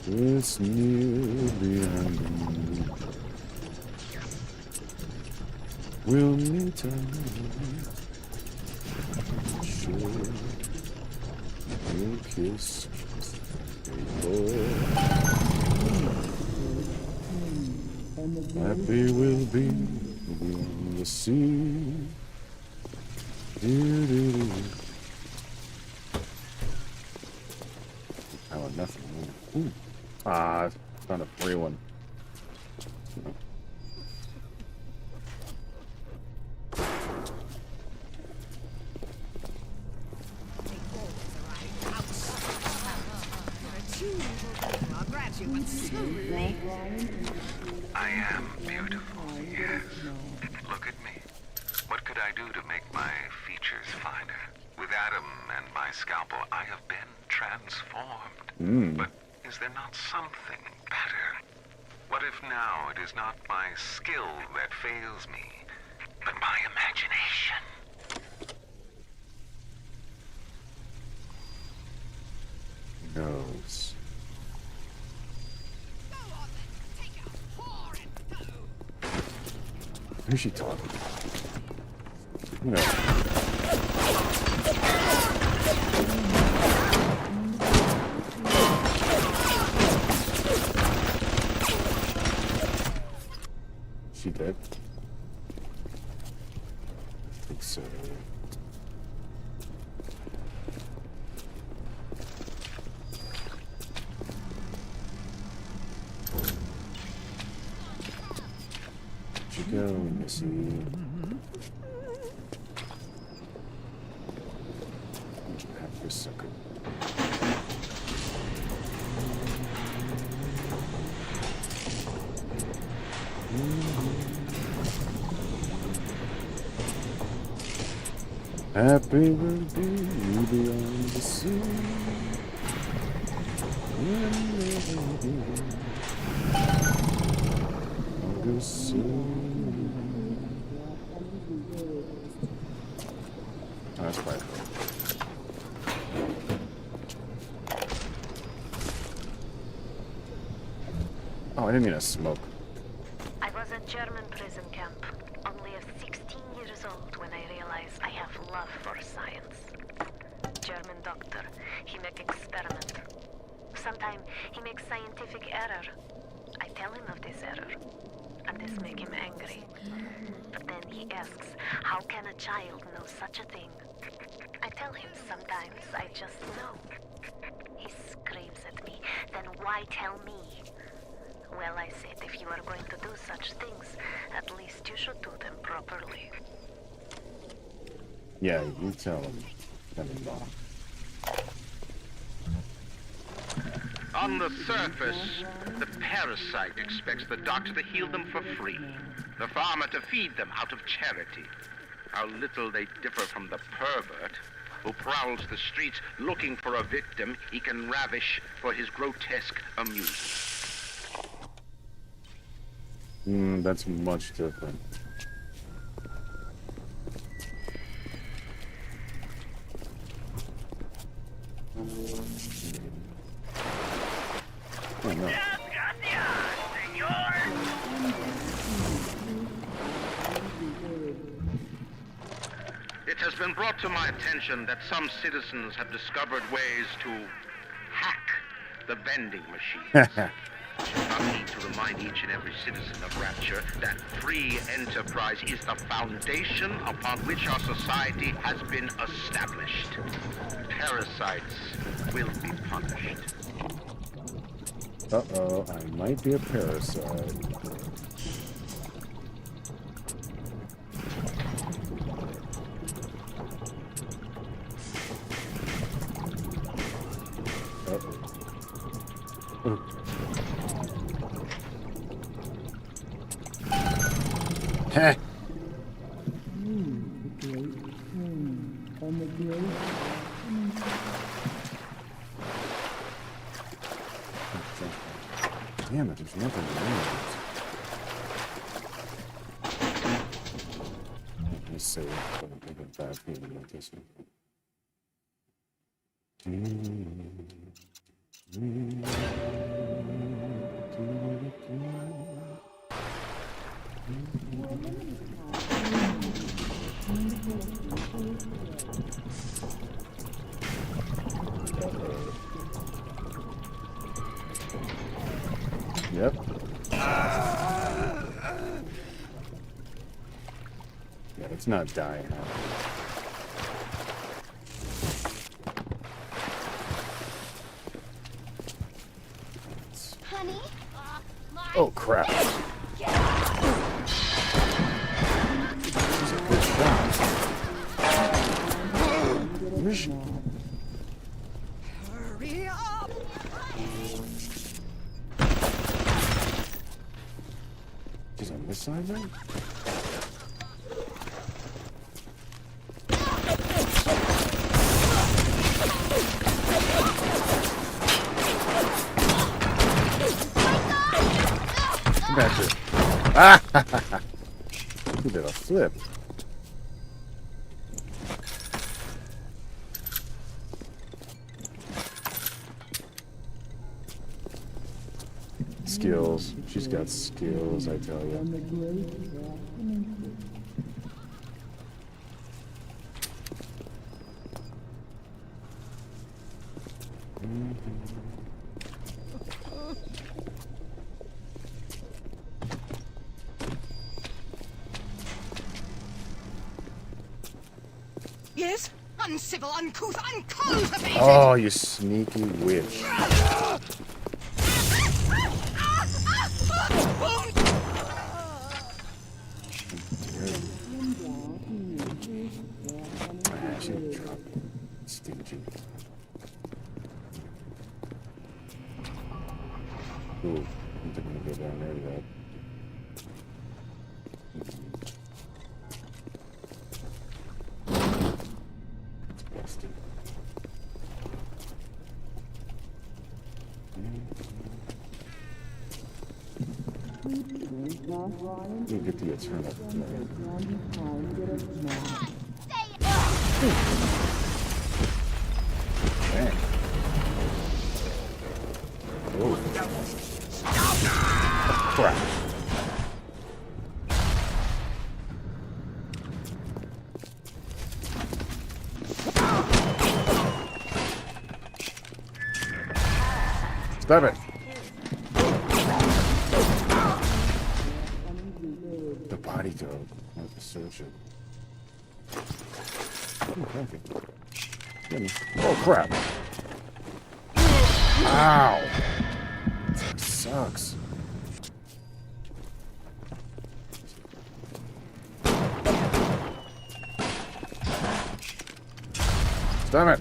It's near beyond the moon. We'll meet again. Sure. We'll kiss. Happy we'll be beyond the sea. Do-do-do. I want nothing. Ooh. Ah, I found a free one. I am beautiful, yes. Look at me. What could I do to make my features finer? With Adam and my scalpel, I have been transformed. But is there not something better? What if now it is not my skill that fails me, but my imagination? Nose. Who's she talking to? No. She dead? I think so. Go, Missy. Have this sucker. Happy will be beyond the sea. I'll go soon. Oh, that's quite cool. Oh, I didn't mean to smoke. I was at German prison camp, only 16 years old when I realized I have love for science. German doctor, he make experiment. Sometimes he makes scientific error. I tell him of this error, and this make him angry. But then he asks, how can a child know such a thing? I tell him sometimes I just know. He screams at me, then why tell me? Well, I said, if you are going to do such things, at least you should do them properly. Yeah, you tell him. On the surface, the parasite expects the doctor to heal them for free, the farmer to feed them out of charity. How little they differ from the pervert who prowls the streets looking for a victim he can ravish for his grotesque amusement. That's much different. Oh, no. It has been brought to my attention that some citizens have discovered ways to hack the vending machines. I shall not need to remind each and every citizen of Rapture that free enterprise is the foundation upon which our society has been established. Parasites will be punished. Uh-oh, I might be a parasite. Heh. Damn it, there's nothing around. Let me see. I'm thinking back here about this one. Yep. Yeah, it's not dying. Honey? Oh, crap. This is a good shot. Hurry up! Is on this side then? Come back here. Ah! He did a flip. Skills. She's got skills, I tell you. Yes? Uncivil, uncouth, uncultivated! Oh, you sneaky witch. I should drop it. Stingy. Ooh, I'm thinking to go down there to that. Busted. You get the eternal flame. Dang. Oh. Crap. Stop it. The body dog. I have to search it. Oh, crap. Ow. That sucks. Stop it!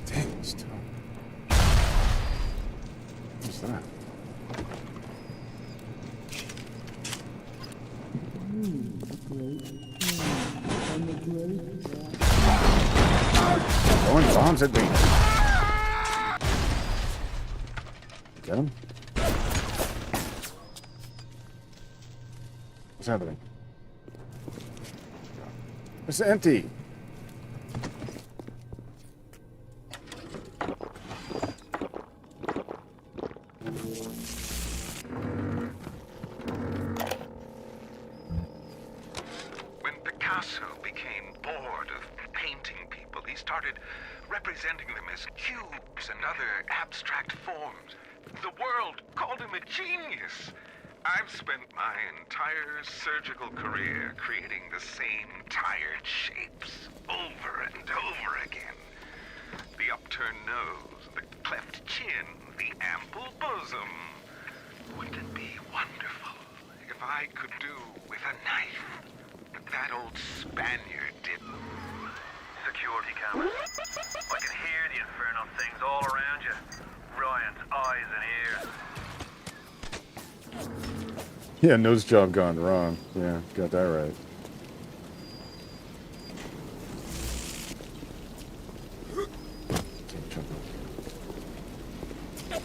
Dang, stop. What's that? Throwing bombs at me. Get him? What's happening? It's empty. When Picasso became bored of painting people, he started representing them as cubes and other abstract forms. The world called him a genius. I've spent my entire surgical career creating the same tired shapes over and over again. The upturned nose, the cleft chin, the ample bosom. Wouldn't it be wonderful if I could do with a knife what that old Spaniard did? Security camera. I can hear the infernal things all around you. Ryan's eyes and ears. Yeah, nose job gone wrong. Yeah, got that right. Can't jump up.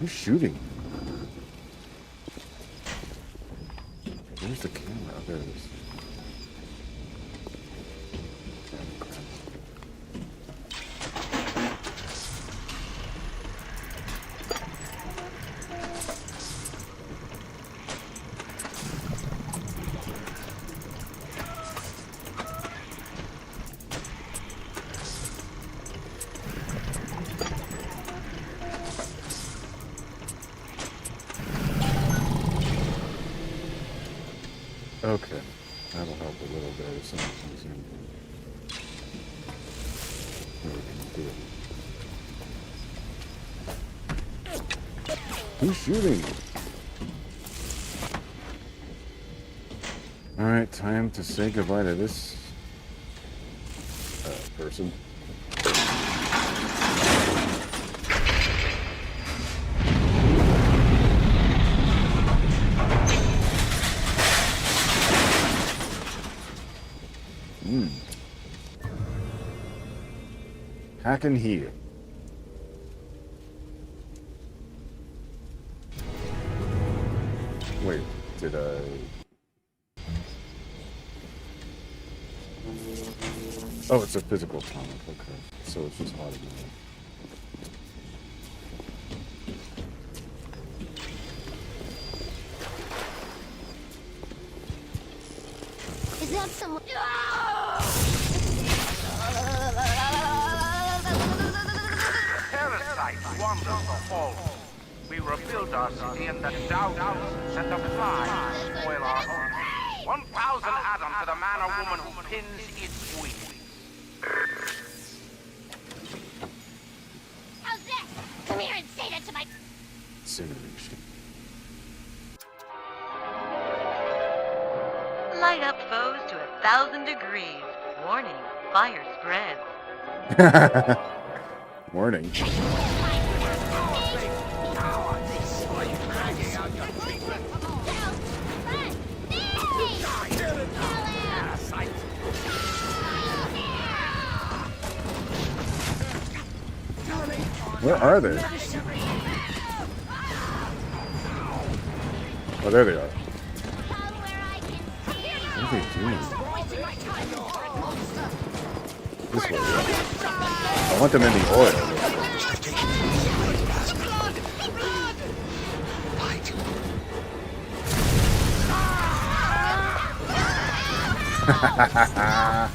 Who's shooting? Where's the camera? Oh, there it is. Okay, that'll help a little bit if someone comes in. Maybe we can do it. Who's shooting? Alright, time to say goodbye to this person. Hack and heal. Wait, did I... Oh, it's a physical comic, okay. So it's just automatic. Is that someone? Parasites wander the halls. We rebuild our city and the doubters and the flies spoil our home. 1,000 atoms to the man or woman who pins its wings. How's that? Come here and say that to my... Incineration. Light up foes to 1,000 degrees. Warning, fire spreads. Warning. Where are they? Oh, there they are. What are they doing? This way, yeah. I want them in the oil. Ha ha ha ha.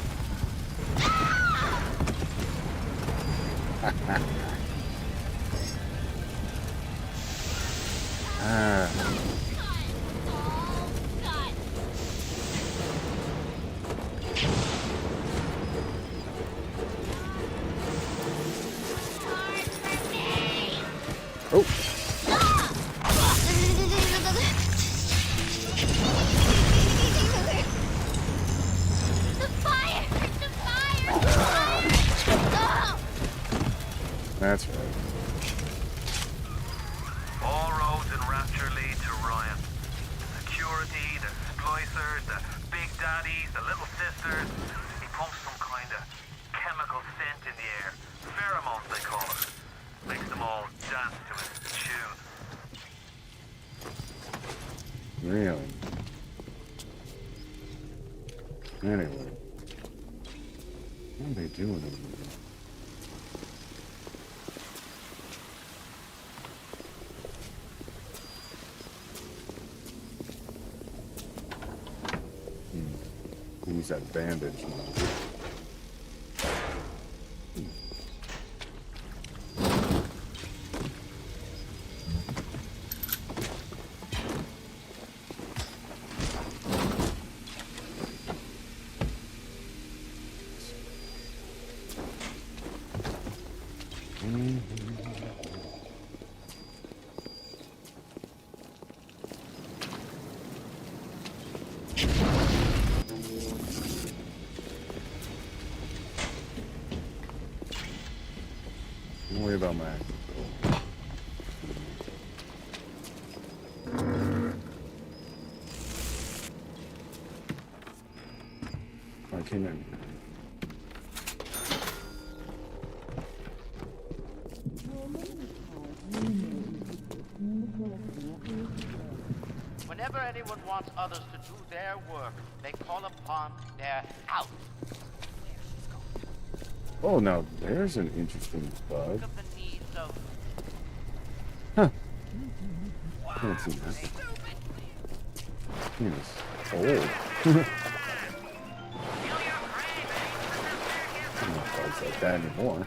That's right. All roads in Rapture lead to Ryan. Security, the splicers, the big daddies, the little sisters. He pumps some kind of chemical scent in the air. Pheromones, they call it. Makes them all dance to his tune. Really? Anyway. What are they doing over there? Use that bandage now. Don't worry about my I came in. Whenever anyone wants others to do their work, they call upon their house. Oh, now there's an interesting bug. Think of the needs of Huh. Can't see that. Yes. Old. Not bugs like that anymore.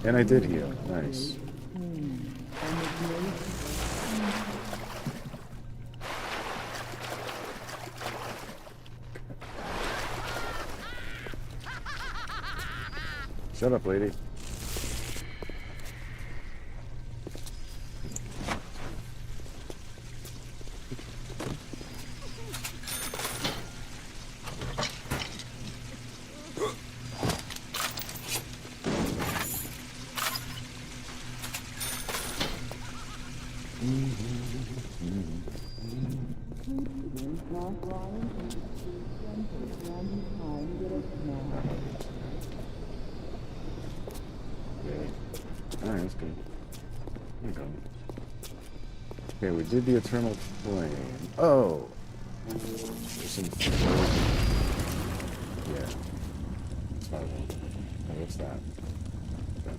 And I did heal. Nice. Shut up, lady. Alright, that's good. There you go. Okay, we did the Eternal Flame. Oh! There's some... Yeah. That's not one. Oh, what's that? Okay.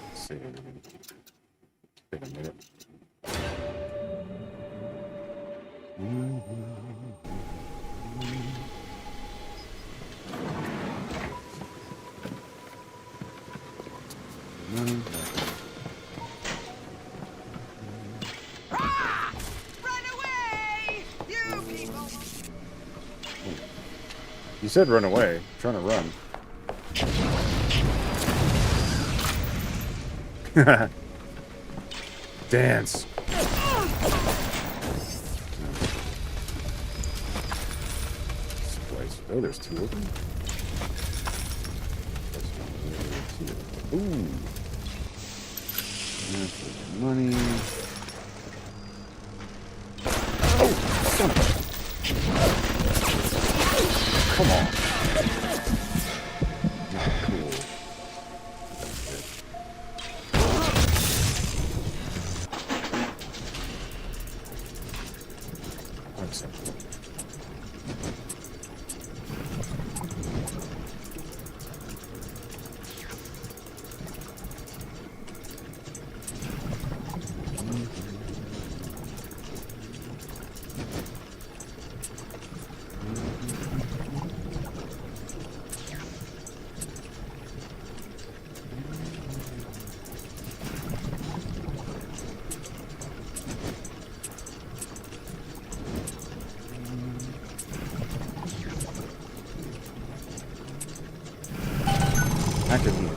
Let's see. Take a minute. Run away! You people! You said run away. I'm trying to run. Dance. Splice. Oh, there's two of them. Ooh. That's the money. Oh, son of a... Come on. Cool. Academia.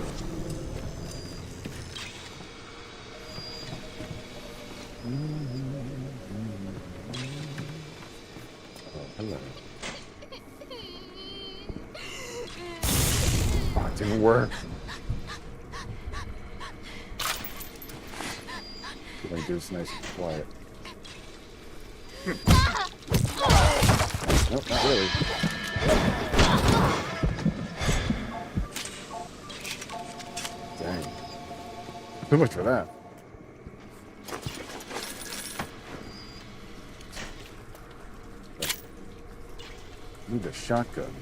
Oh, hello. Oh, it didn't work. I'm gonna do this nice and quiet. Nope, not really. Dang. Too much for that. Need a shotgun,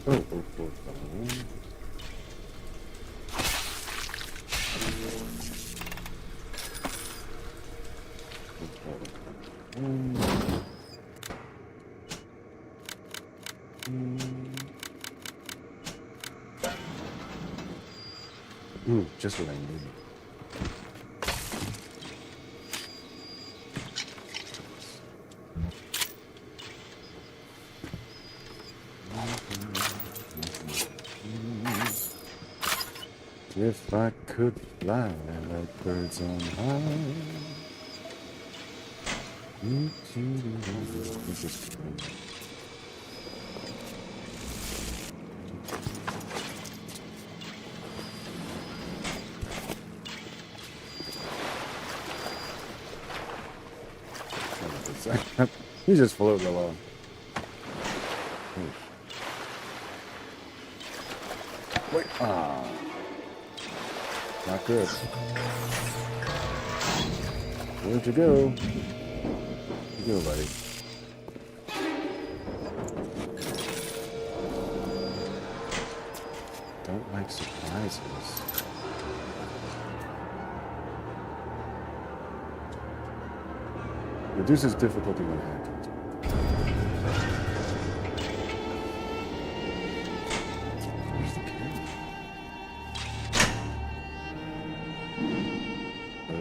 though. Oh, oh, oh, oh. Ooh, just what I needed. If I could fly like birds on high. This is cool. He's just floating along. Wait, ah, not good. Where'd you go? Where'd you go, buddy? Don't like surprises. Reduces difficulty when hacking. Where's the camera? Oh.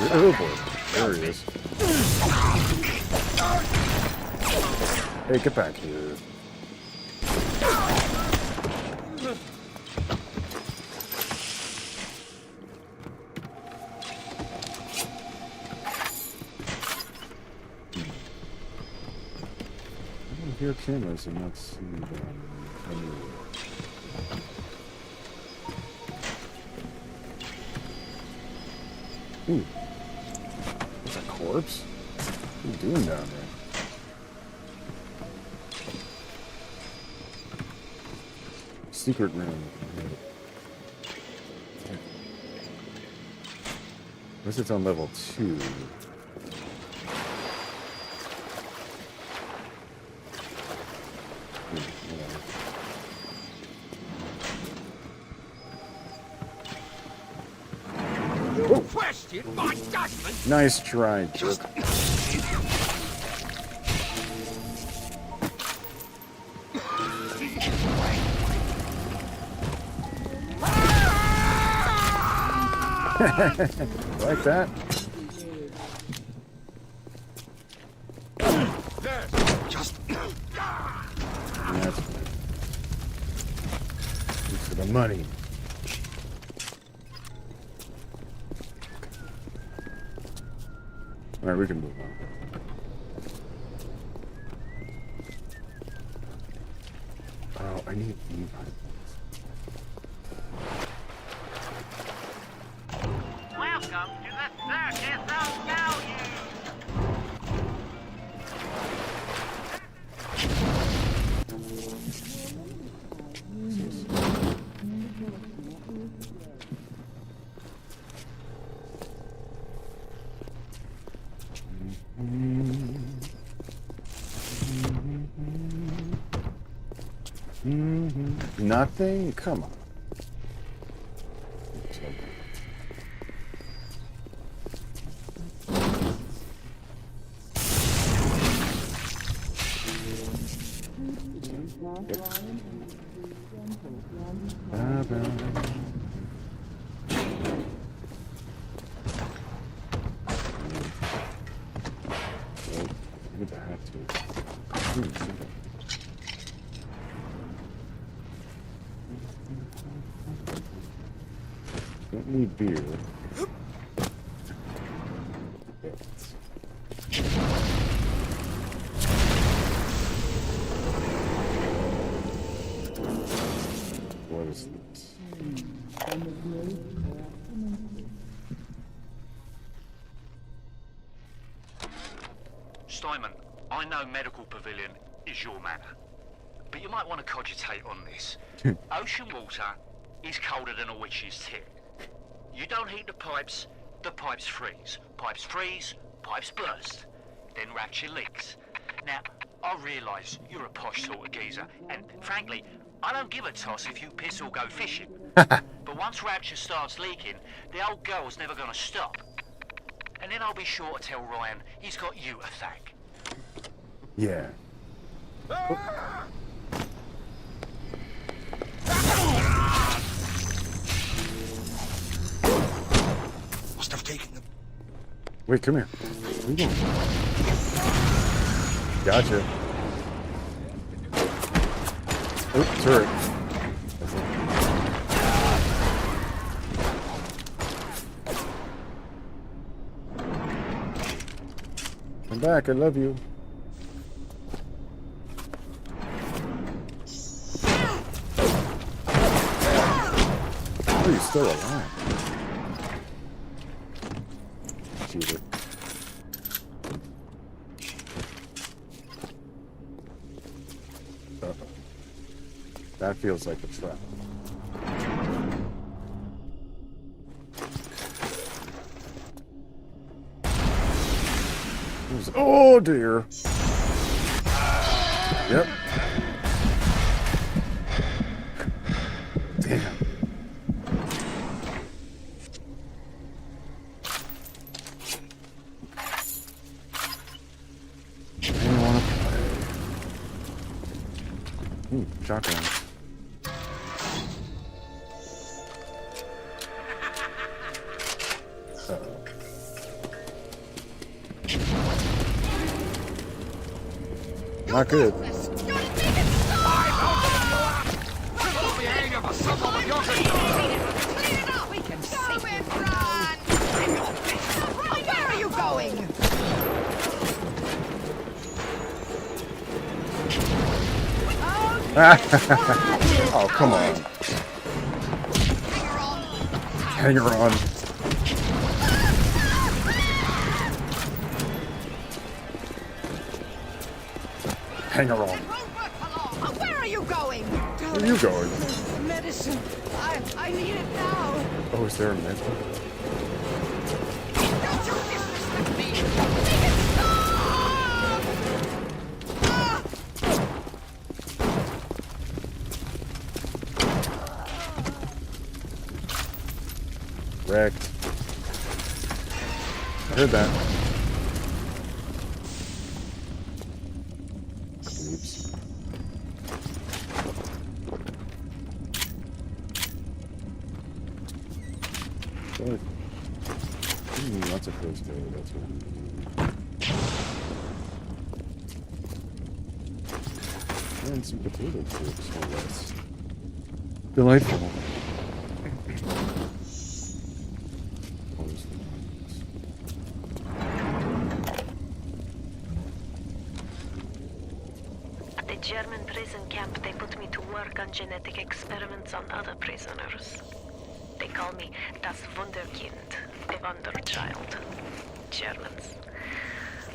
Oh boy, there he is. Hey, get back here. I don't hear cameras and not see them anywhere. Ooh. There's a corpse? What are you doing down there? Secret room. Unless it's on level 2. Question my judgment. Nice try, jerk. Like that? Just That's fine. Thanks for the money. Alright, we can move on. Oh, I need e-bike. Welcome to the Circus of Value. Nothing? Come on. Don't need beer. What is this? Steinman, I know Medical Pavilion is your manor, but you might want to cogitate on this. Ocean water is colder than a witch's tit. You don't heat the pipes freeze. Pipes freeze, pipes burst. Then Rapture leaks. Now, I realise you're a posh sort of geezer, and frankly, I don't give a toss if you piss or go fishing. But once Rapture starts leaking, the old girl's never gonna stop. And then I'll be sure to tell Ryan he's got you to thank. Yeah. Must have taken them. Wait, come here. Where you going? Gotcha. Oh, turret. Come back, I love you. Oh, you're still alive. Cheater. Uh-oh. That feels like a trap. Oh dear. Yep. Damn. I didn't want to play. Ooh, shotgun. Uh-oh. Not good. Where are you going? Oh, come on. Hang her on. Hang her on. Where are you going? Where are you going? Medicine. I need it now. Oh, is there a medicine? Wrecked. I heard that. Oops. Sorry. Lots of close there, that's what. And some potato chips, no less. Delightful. At the German prison camp, they put me to work on genetic experiments on other prisoners. They call me das Wunderkind, the Wonder Child. Germans.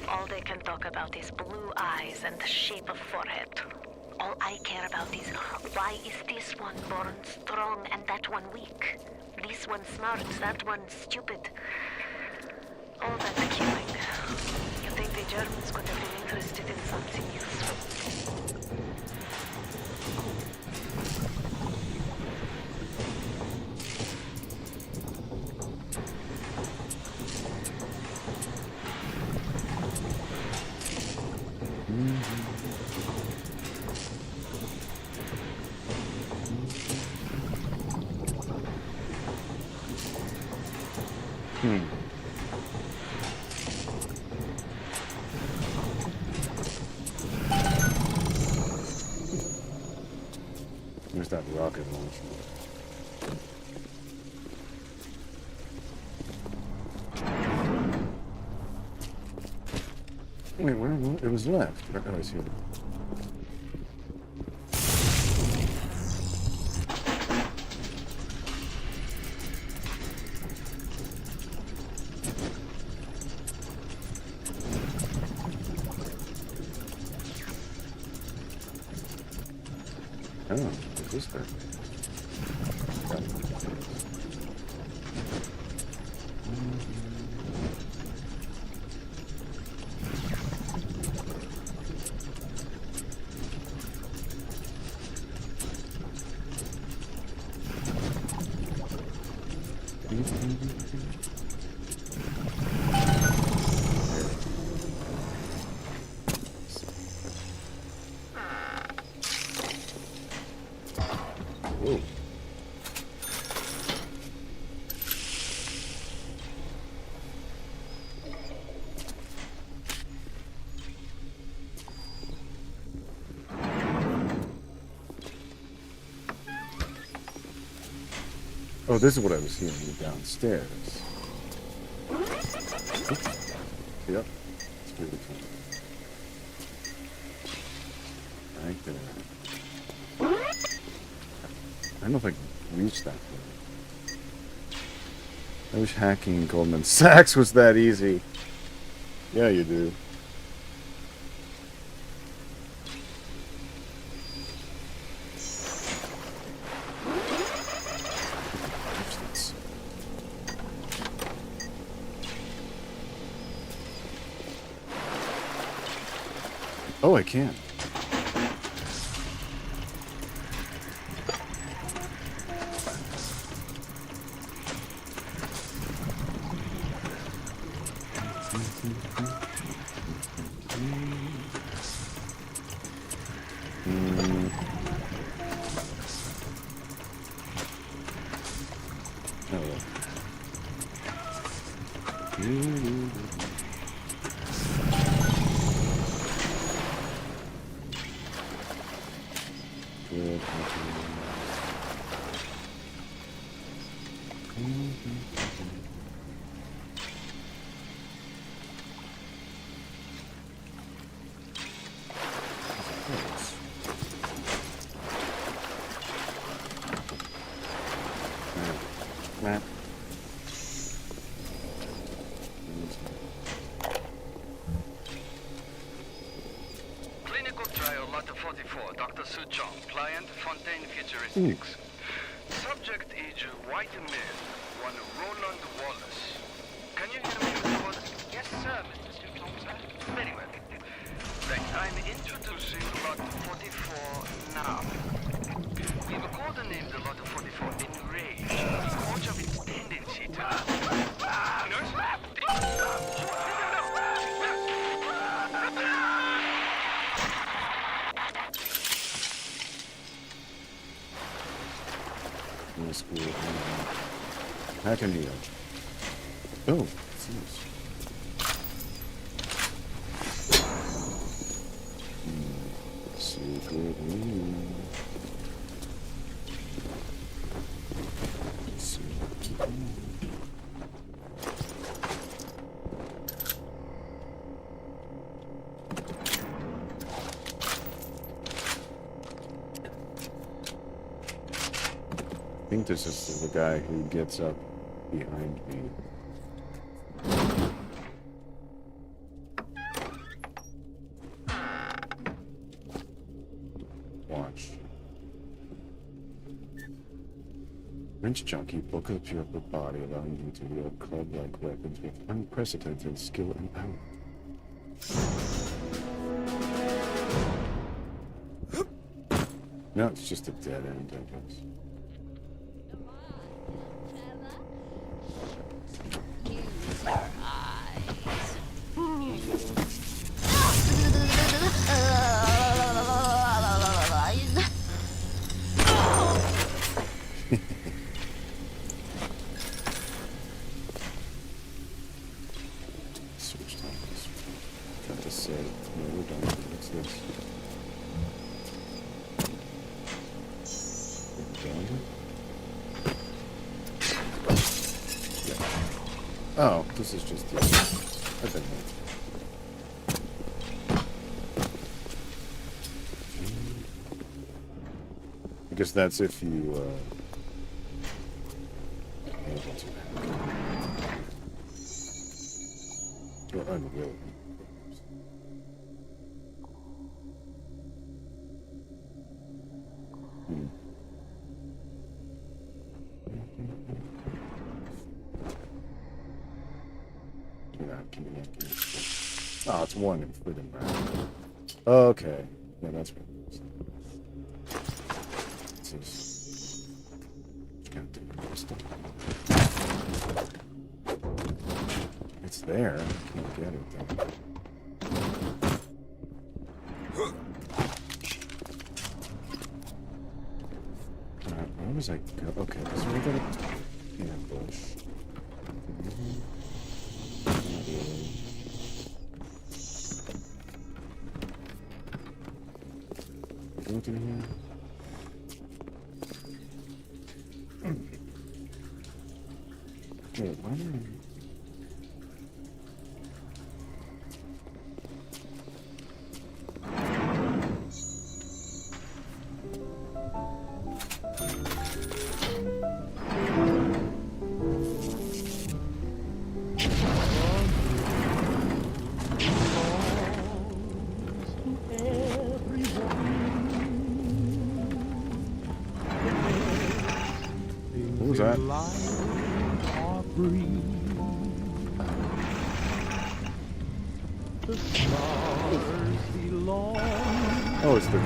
All they can talk about is blue eyes and the shape of forehead. All I care about is why is this one born strong and that one weak? This one smart, that one stupid. All that killing. You think the Germans could have been interested in something useful? that rocket launcher? Wait, where? It was left. Oh, I see it. Oh, what's this thing? Whoa. Oh, this is what I was hearing downstairs. Oops. Yep. It's really fun. Right there. I don't know if I can reach that thing. I wish hacking Goldman Sachs was that easy. Yeah, you do. Oh, I can. Clinical trial lot 44, Dr. Su Chong, client Fontaine Futuristics. Subject age white male, one Roland Wallace. Can you hear me, Mr. Wallace? Yes, sir, Mr. Su Chong, sir. Very well. Right, I'm introducing lot 44 now. We have codenamed the lot 44 Enraged because of its tendency to... School. Hacker Neo. Oh, what's this? Secret room. Secret room. I think this is the guy who gets up behind me. Watch. Wrench junkie bulk up your upper body, allowing you to wield club-like weapons with unprecedented skill and power. No, it's just a dead end, I guess. Oh, this is just the... I've been here. I guess that's if you, You're unreal. Oh, it's one in freedom round. Okay. Yeah, that's what it is. It's there. I can't get it though. Where was I go? Okay, so we got a ambush. Go through here. Wait, why did I... What was that? Oh, it's the...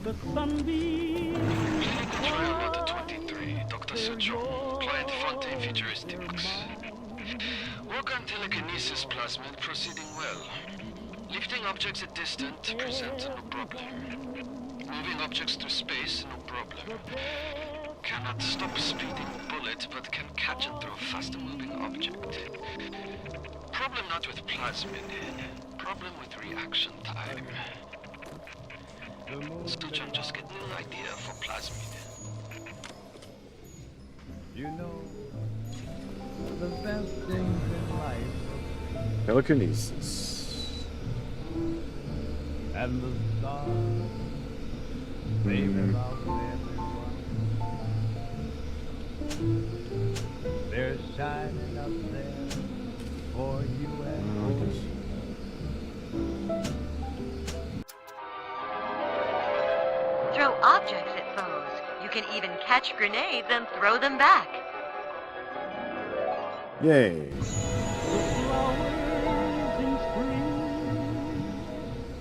The sunbeam. Trial Water 23, Dr. Sucho. Client Fontaine Futuristics. Work on telekinesis plasmid proceeding well. Lifting objects at distance presents no problem. Moving objects through space, no problem. Cannot stop speeding bullet, but can catch and throw faster moving object. Problem not with plasmid. Problem with reaction time. Such I'm just getting an idea for plasmid. You know, the best things in life. Telekinesis. And the stars, they belong to everyone. They're shining up there for you and me. Throw objects at foes. You can even catch grenades and throw them back. Yay. The flowers in spring,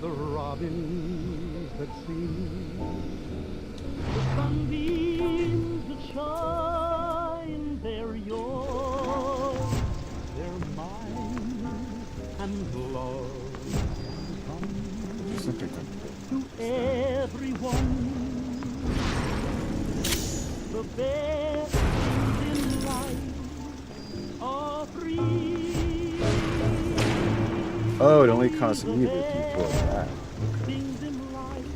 the robins that sing, the sunbeams that shine, they're yours, they're mine, and love comes to everyone. The best in life are free. Oh, it only costs me if you throw it back. Things in life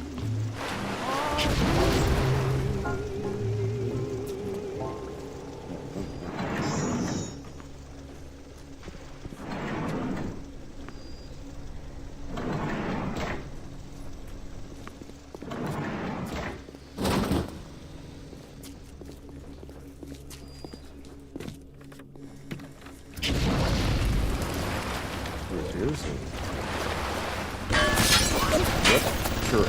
Here's it. Yep, sure.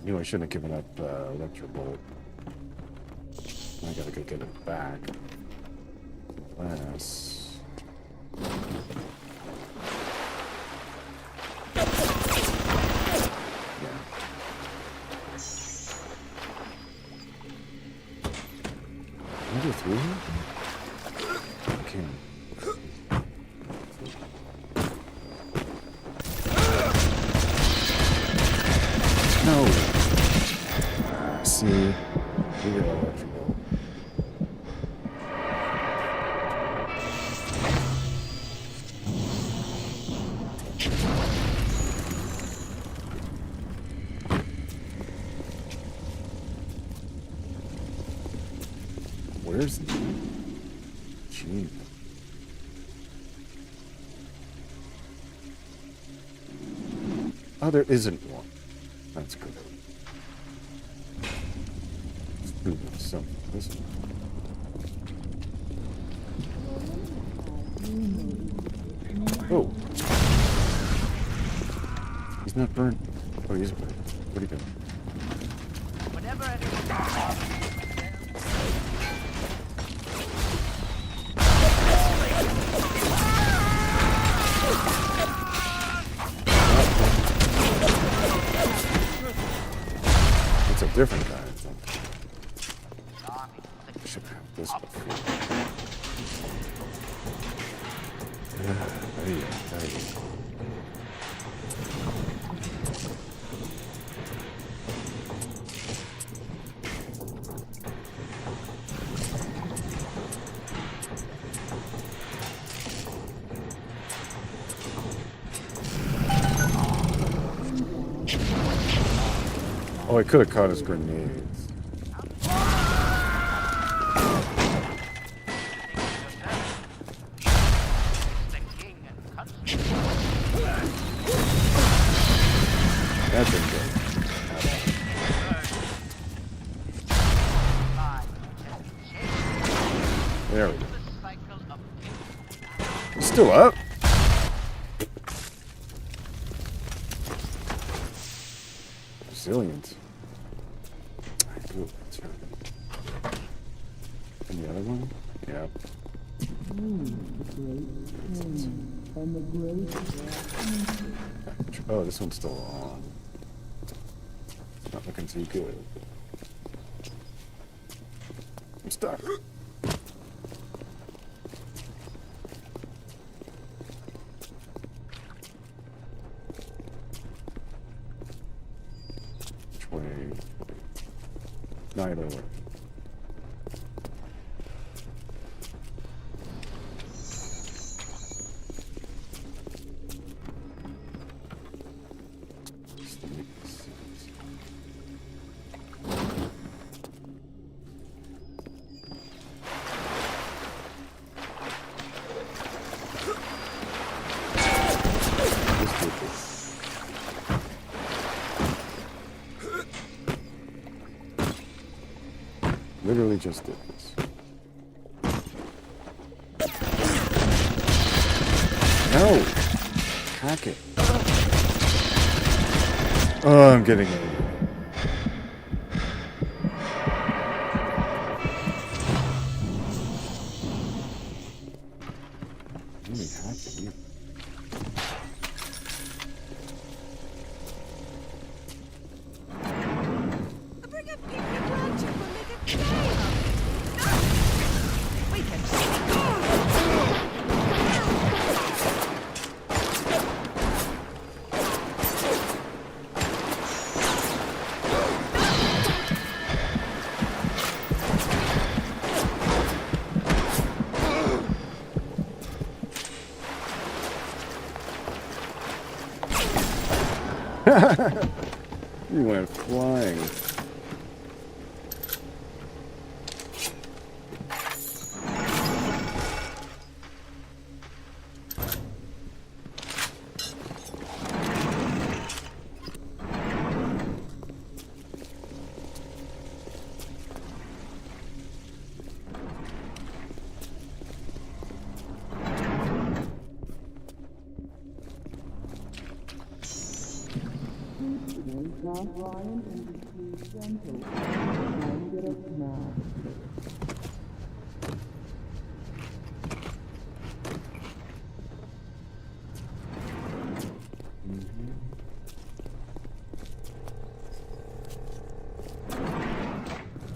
Knew I shouldn't have given up Electrobolt. I gotta go get it back. Glass. Yeah. Can I go through here? I can. No. See, we get electrical. Where's the gene? Oh, there isn't one. That's good. Something, isn't it? Oh. He's not burned. Oh, he's burned. What are you doing? Whenever It's a different guy, I think. I should have this before. There you go. Oh, I could have caught his grenades. That didn't go. There we go. He's still up? Resilient. Ooh, that's right. And the other one? Yeah. Oh, this one's still on. Not looking too good. I'm stuck. Which way? Neither way. Literally just did this. No! Hack it. Oh, I'm getting angry. Really hacking you. You went flying.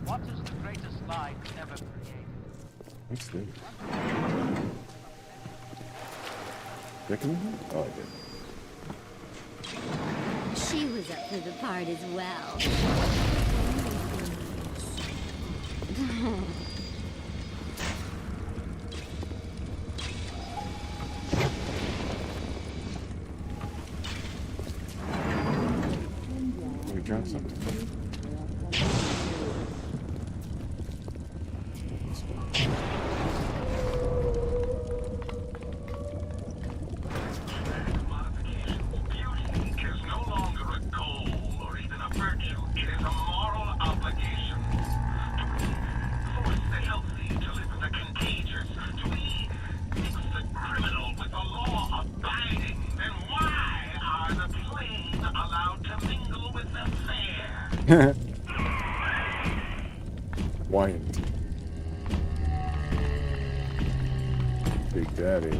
What is the greatest lie ever created? What's this? Reckoning? Oh, I did. She was up for the part as well. We dropped something. Wyant. Big Daddy.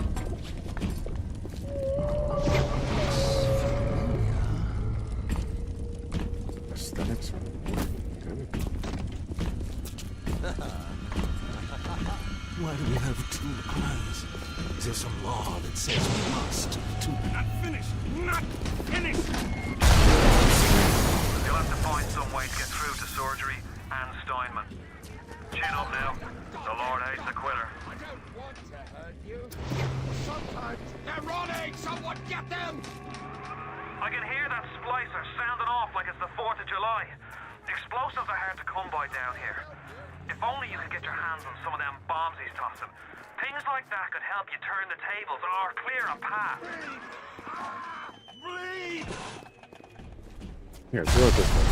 Aesthetics are good. Why do we have two eyes? Is there some law that says we must? Not finished! Not finished! You'll have to find some way to get through to surgery and Steinman. Chin up now. The Lord hates a quitter. I don't want to hurt you. Sometimes they're running! Someone get them! I can hear that splicer sounding off like it's the 4th of July. Explosives are hard to come by down here. If only you could get your hands on some of them bombs he's tossing. Things like that could help you turn the tables or clear a path. Bleed! Here, throw it this way.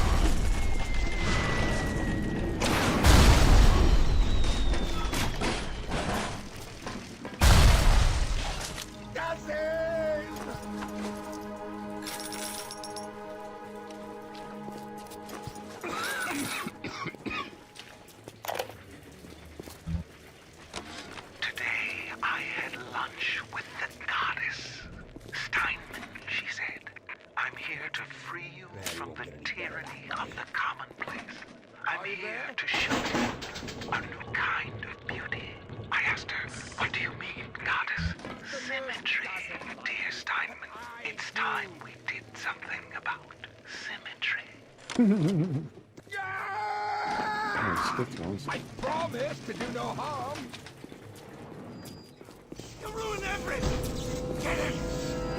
That's it! Today I had lunch with the goddess. Steinman, she said. I'm here to free you from the tyranny of the commonplace. I'm here to show you a new kind of beauty. I asked her, what do you mean, goddess? Symmetry, dear Steinman. It's time we did something about symmetry. I promise to do no harm. You ruin everything. Get it?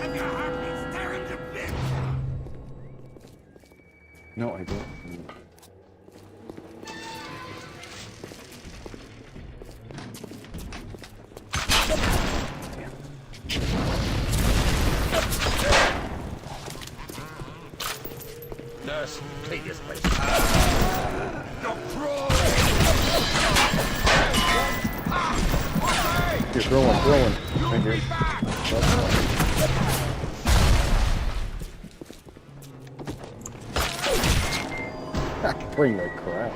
And your heartbeats tear him to bits. No, I don't. Nurse, clean this place. Don't crawl! Here, throw one. Thank you. Bring the crap.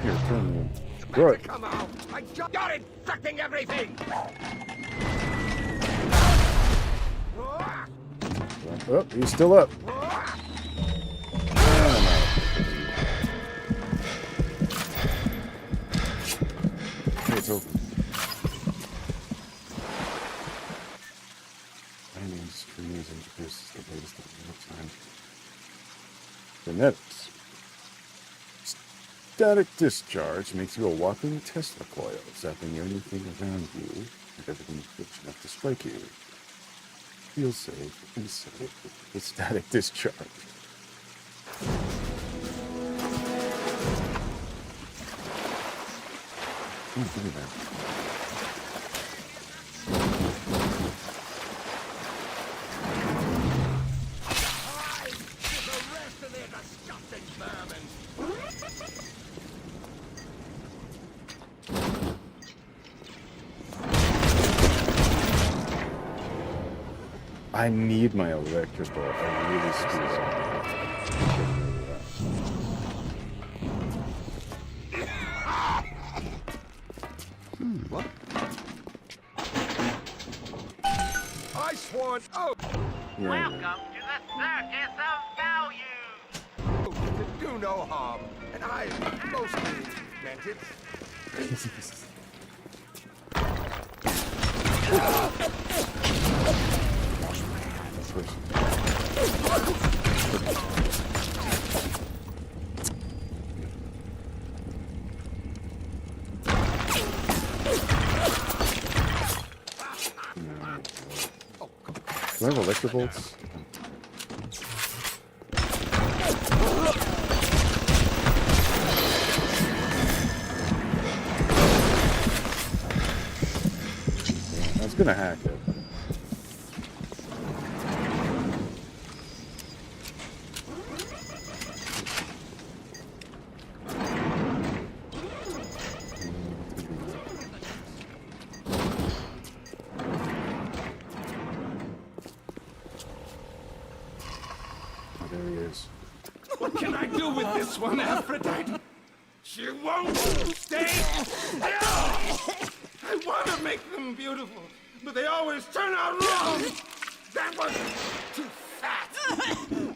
Here, turn me. Throw it. Come out! I just got infecting everything! Oh, he's still up. It's open. Finding screens and this is the latest in real time. Genetics. Static discharge makes you a walking Tesla coil, zapping anything around you and everything that's enough to strike you. Feel safe and safe with static discharge. Ooh, give me that. I need my electrical. I really screwed up. What? I sworn oath. Yeah. Welcome to the circus of value. To do no harm, and I mostly meant it. person. Do I have electric bolts? I was gonna hack it. There he is. What can I do with this one, Aphrodite? She won't stay still! I want to make them beautiful, but they always turn out wrong! That one too fat!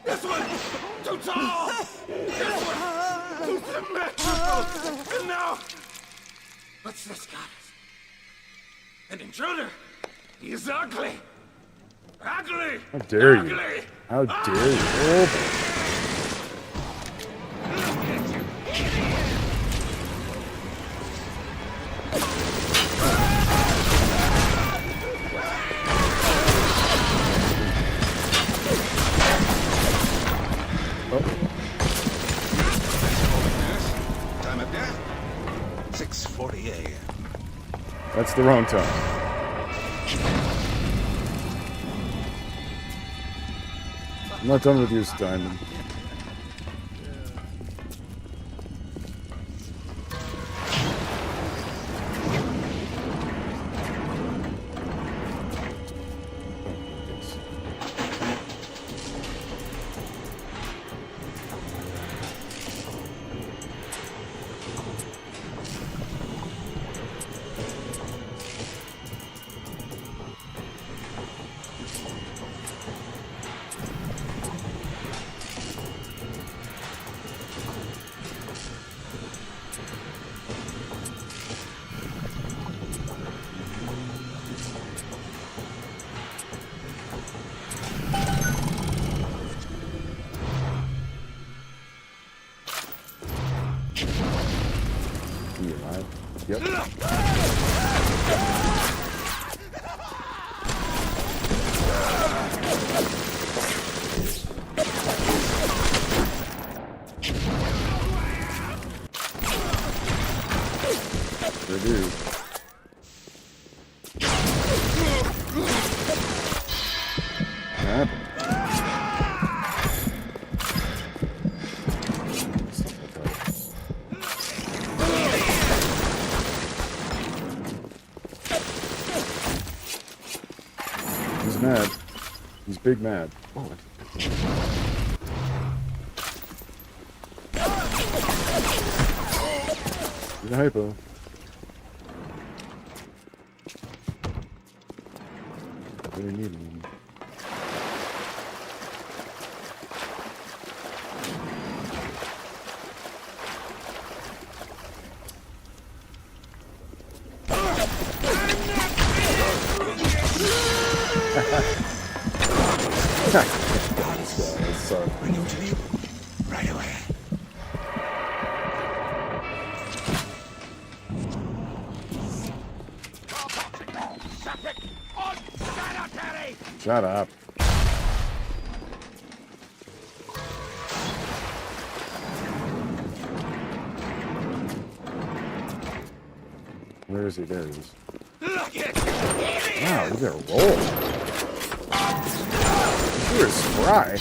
This one too tall! This one too symmetrical! And now, what's this goddess? An intruder! He's ugly! Ugly! How dare you? Ugly! How dare you? Oh. Time of death? 6:40 a.m. That's the wrong time. I'm not done with you, Diamond. You alive? Yep. Sure do. What happened? He's mad. He's big mad. Oh, he's a hypo. I really need him. Bring him to me right away. Shut up. Where is he? There he is. Wow, you gotta roll. You were spry.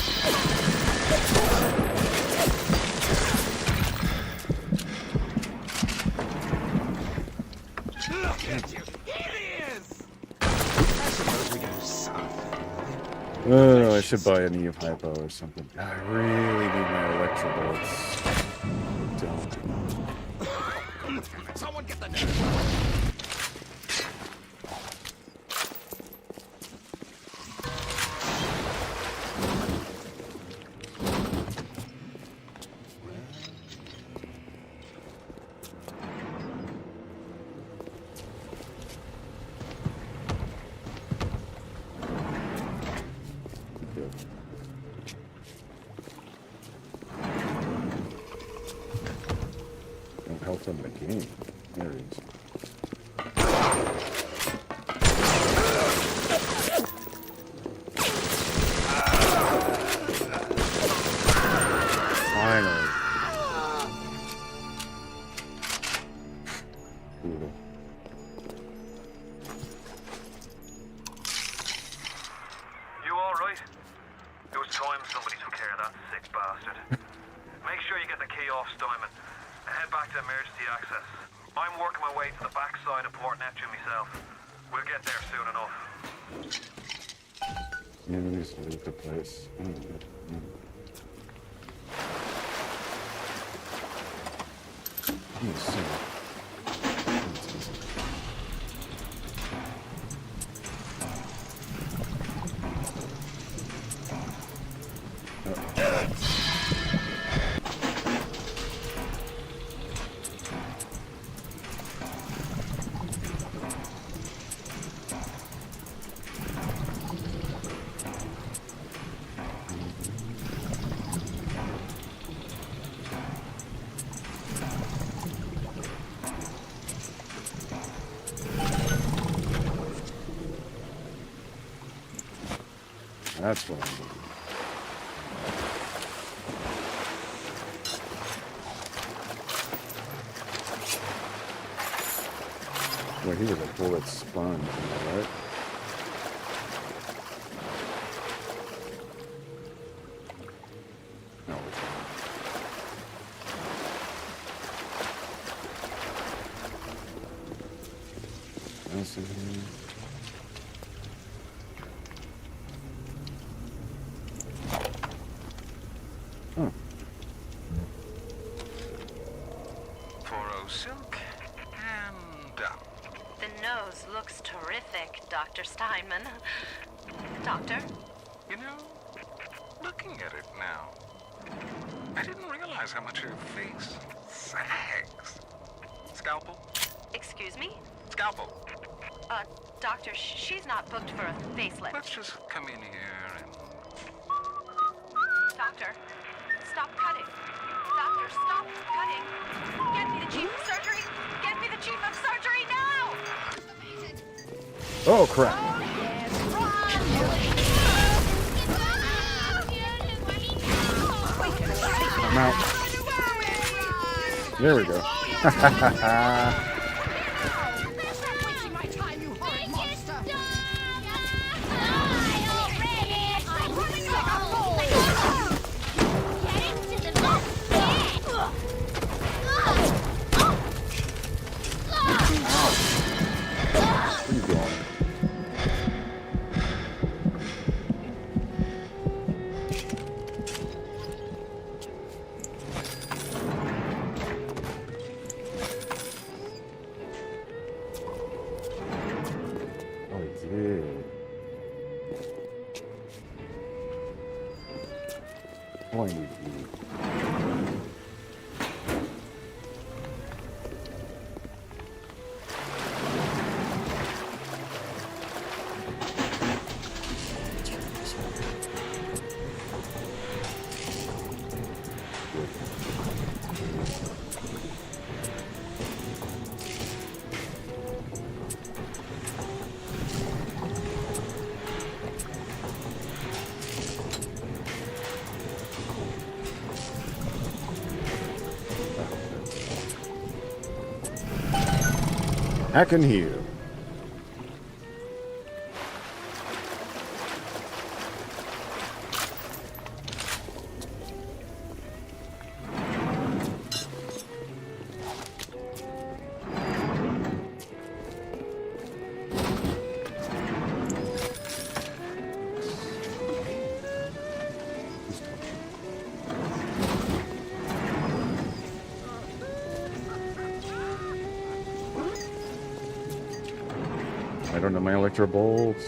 Look at you. Here he is. I suppose we can do something. Oh, I should buy a new hypo or something. I really need my electro bolts. I don't. Someone get the nurse. the access. I'm working my way to the backside of Port Neptune myself. We'll get there soon enough. Yeah, let me just loot the place. That's what I'm doing. Well, he was a bullet sponge, right? No. That's it. Silk and down. The nose looks terrific, Dr. Steinman. Doctor? You know, looking at it now, I didn't realize how much her face sags. Scalpel? Excuse me? Scalpel. Doctor, she's not booked for a facelift. Let's just come in here and... Doctor, stop cutting. Doctor, stop cutting. Get me the chief of surgery. Get me the chief of surgery now! Oh, crap. I'm out. There we go. I can hear. I don't know my electro bolts.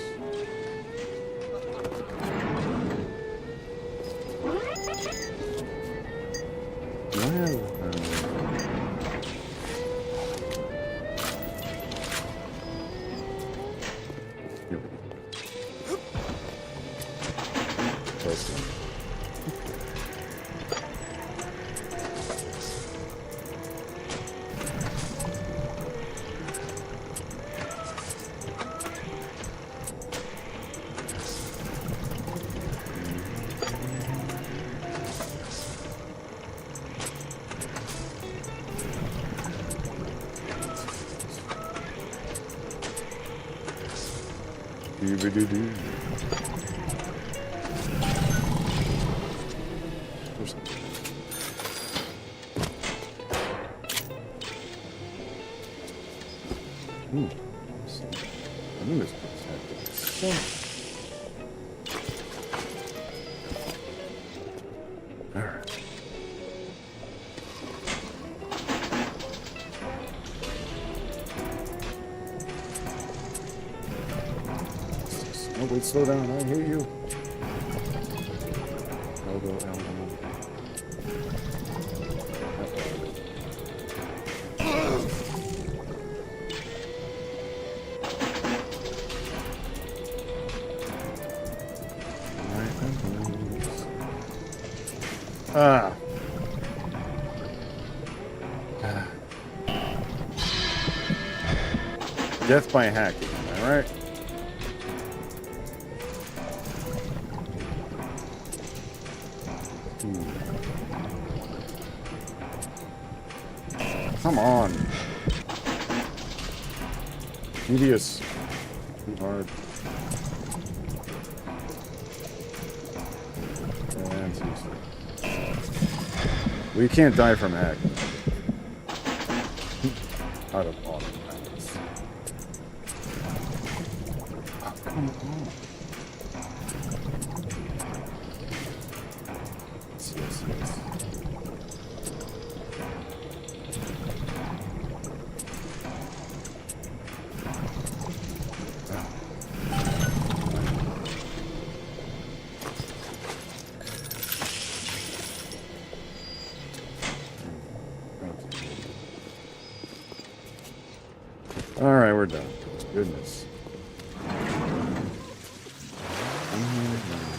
Doo-ba-doo-doo. knew this place had this. Alright. Oh, wait, slow down. I hear you. Elbow, elbow. Ah. Death by hacking, am I right? Come on. Tedious. Too hard. And we can't die from hack. Out of auto balance. Oh, come on. Yes. Alright, we're done. Goodness.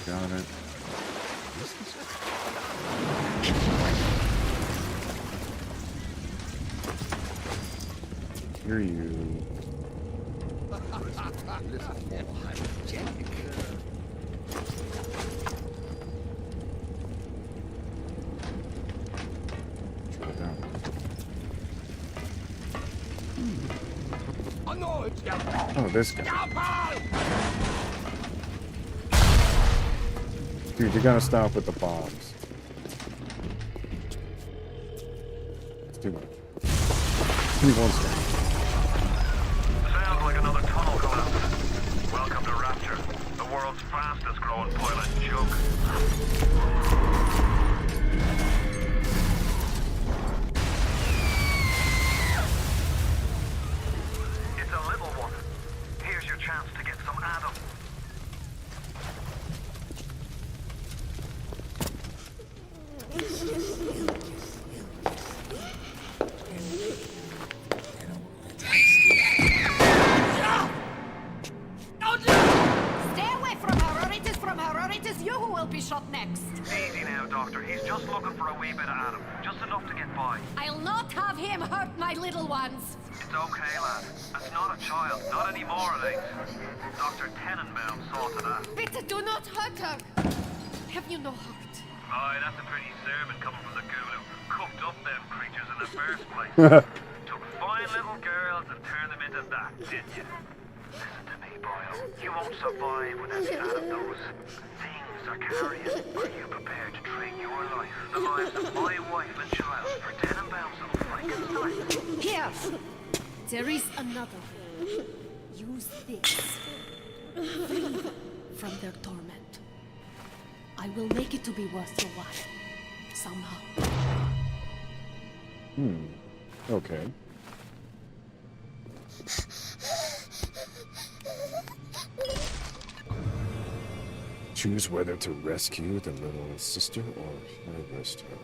Got it. Hear you. Oh, this guy. Dude, you gotta stop with the bombs. It's too much. He wants to. Sounds like another tunnel collapse. Welcome to Rapture, the world's fastest growing pilot joke. It's a little one. Here's your chance to get some Adam. Stay away from her, or it is you who will be shot next. Easy now, Doctor. He's just looking for a wee bit of Adam. Just enough to get by. I'll not have him hurt my little ones. It's okay, lad. That's not a child. Not anymore, it ain't. Dr. Tenenbaum saw to that. Bitte do not hurt her. Have you no heart? Aye, that's a pretty sermon coming from the ghoul who cooked up them creatures in the first place. Took fine little girls and turned them into that, didn't you? Listen to me, Boyle. You won't survive with any out of those. Things are carrying. Are you prepared to trade your life, the lives of my wife and child, for Tenenbaum's little Frankenstein? Here. There is another way. Use this. Free from their torment. I will make it to be worth your while. Somehow. Okay. Choose whether to rescue the little sister or harvest her.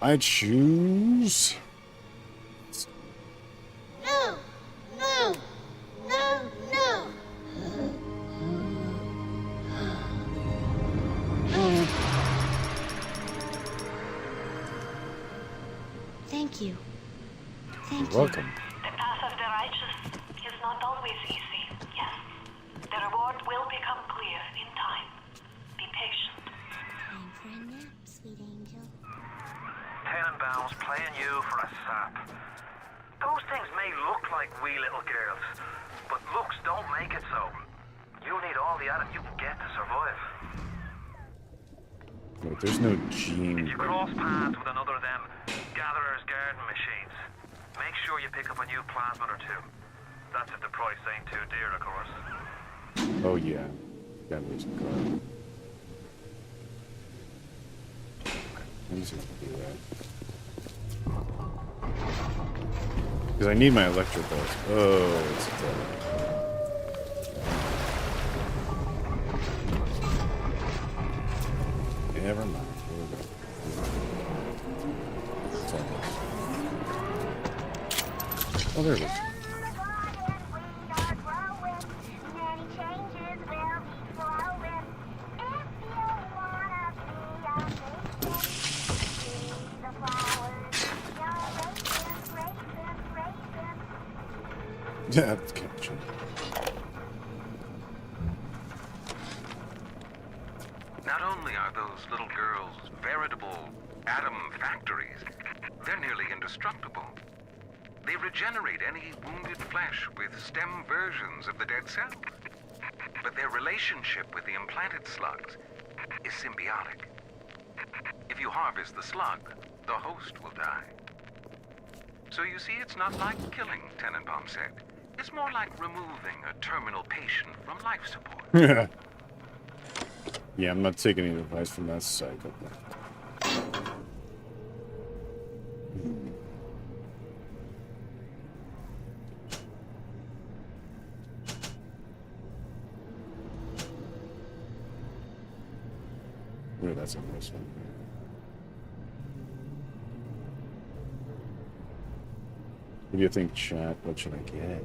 I choose. No! No! No! No! Thank you. Thank you. Welcome. The path of the righteous is not always easy, yes. The reward will become clear in time. Be patient. Time for a nap, sweet angel. Tenenbaum's playing you for a sap. Those things may look like wee little girls, but looks don't make it so. You need all the Adam you can get to survive. Wait, there's no gene. If you cross paths with another of them gatherer's garden machines, Make sure you pick up a new plasma or two. That's if the price ain't too dear, of course. Oh yeah, that was good. I'm just gonna do that. Because I need my electric bolts. Oh, it's dead. Never mind. Here we go. It's almost. Oh, there it is. Yeah, that's catchy. Not only are those little girls veritable atom factories, they're nearly indestructible. They regenerate any wounded flesh with stem versions of the dead cells. But their relationship with the implanted slugs is symbiotic. If you harvest the slug, the host will die. So you see, it's not like killing, Tenenbaum said. It's more like removing a terminal patient from life support. Yeah, I'm not taking any advice from that psycho. Ooh, that's a nice one. What do you think, chat? What should I get?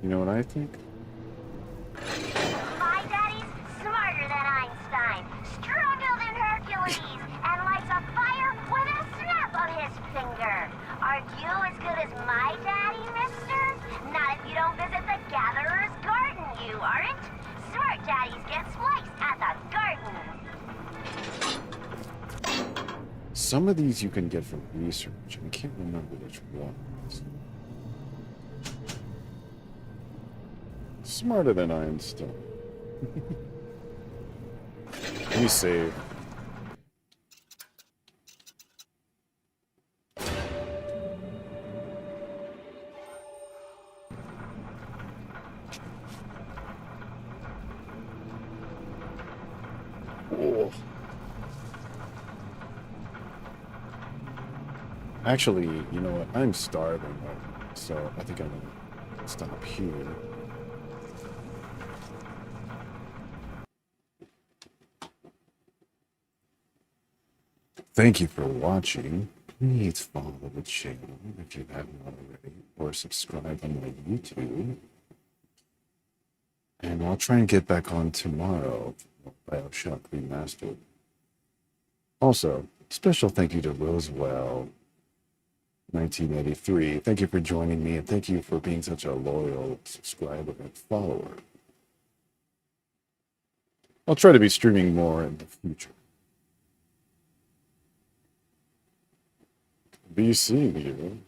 You know what I think? My daddy's smarter than Einstein, stronger than Hercules, and lights a fire with a snap of his finger. Are you as good as my daddy, mister? Not if you don't visit the Gatherer's Garden, you aren't. Smart daddies get spliced at the garden. Some of these you can get from research. I can't remember which ones. Smarter than Einstein. Let me save. Oh. Actually, you know what? I'm starving right now, so I think I'm gonna stop here. Thank you for watching. Please follow the channel if you haven't already, or subscribe on my YouTube. And I'll try and get back on tomorrow for Bioshock Remastered. Also, special thank you to Rosewell 1983. Thank you for joining me, and thank you for being such a loyal subscriber and follower. I'll try to be streaming more in the future. Be seeing you.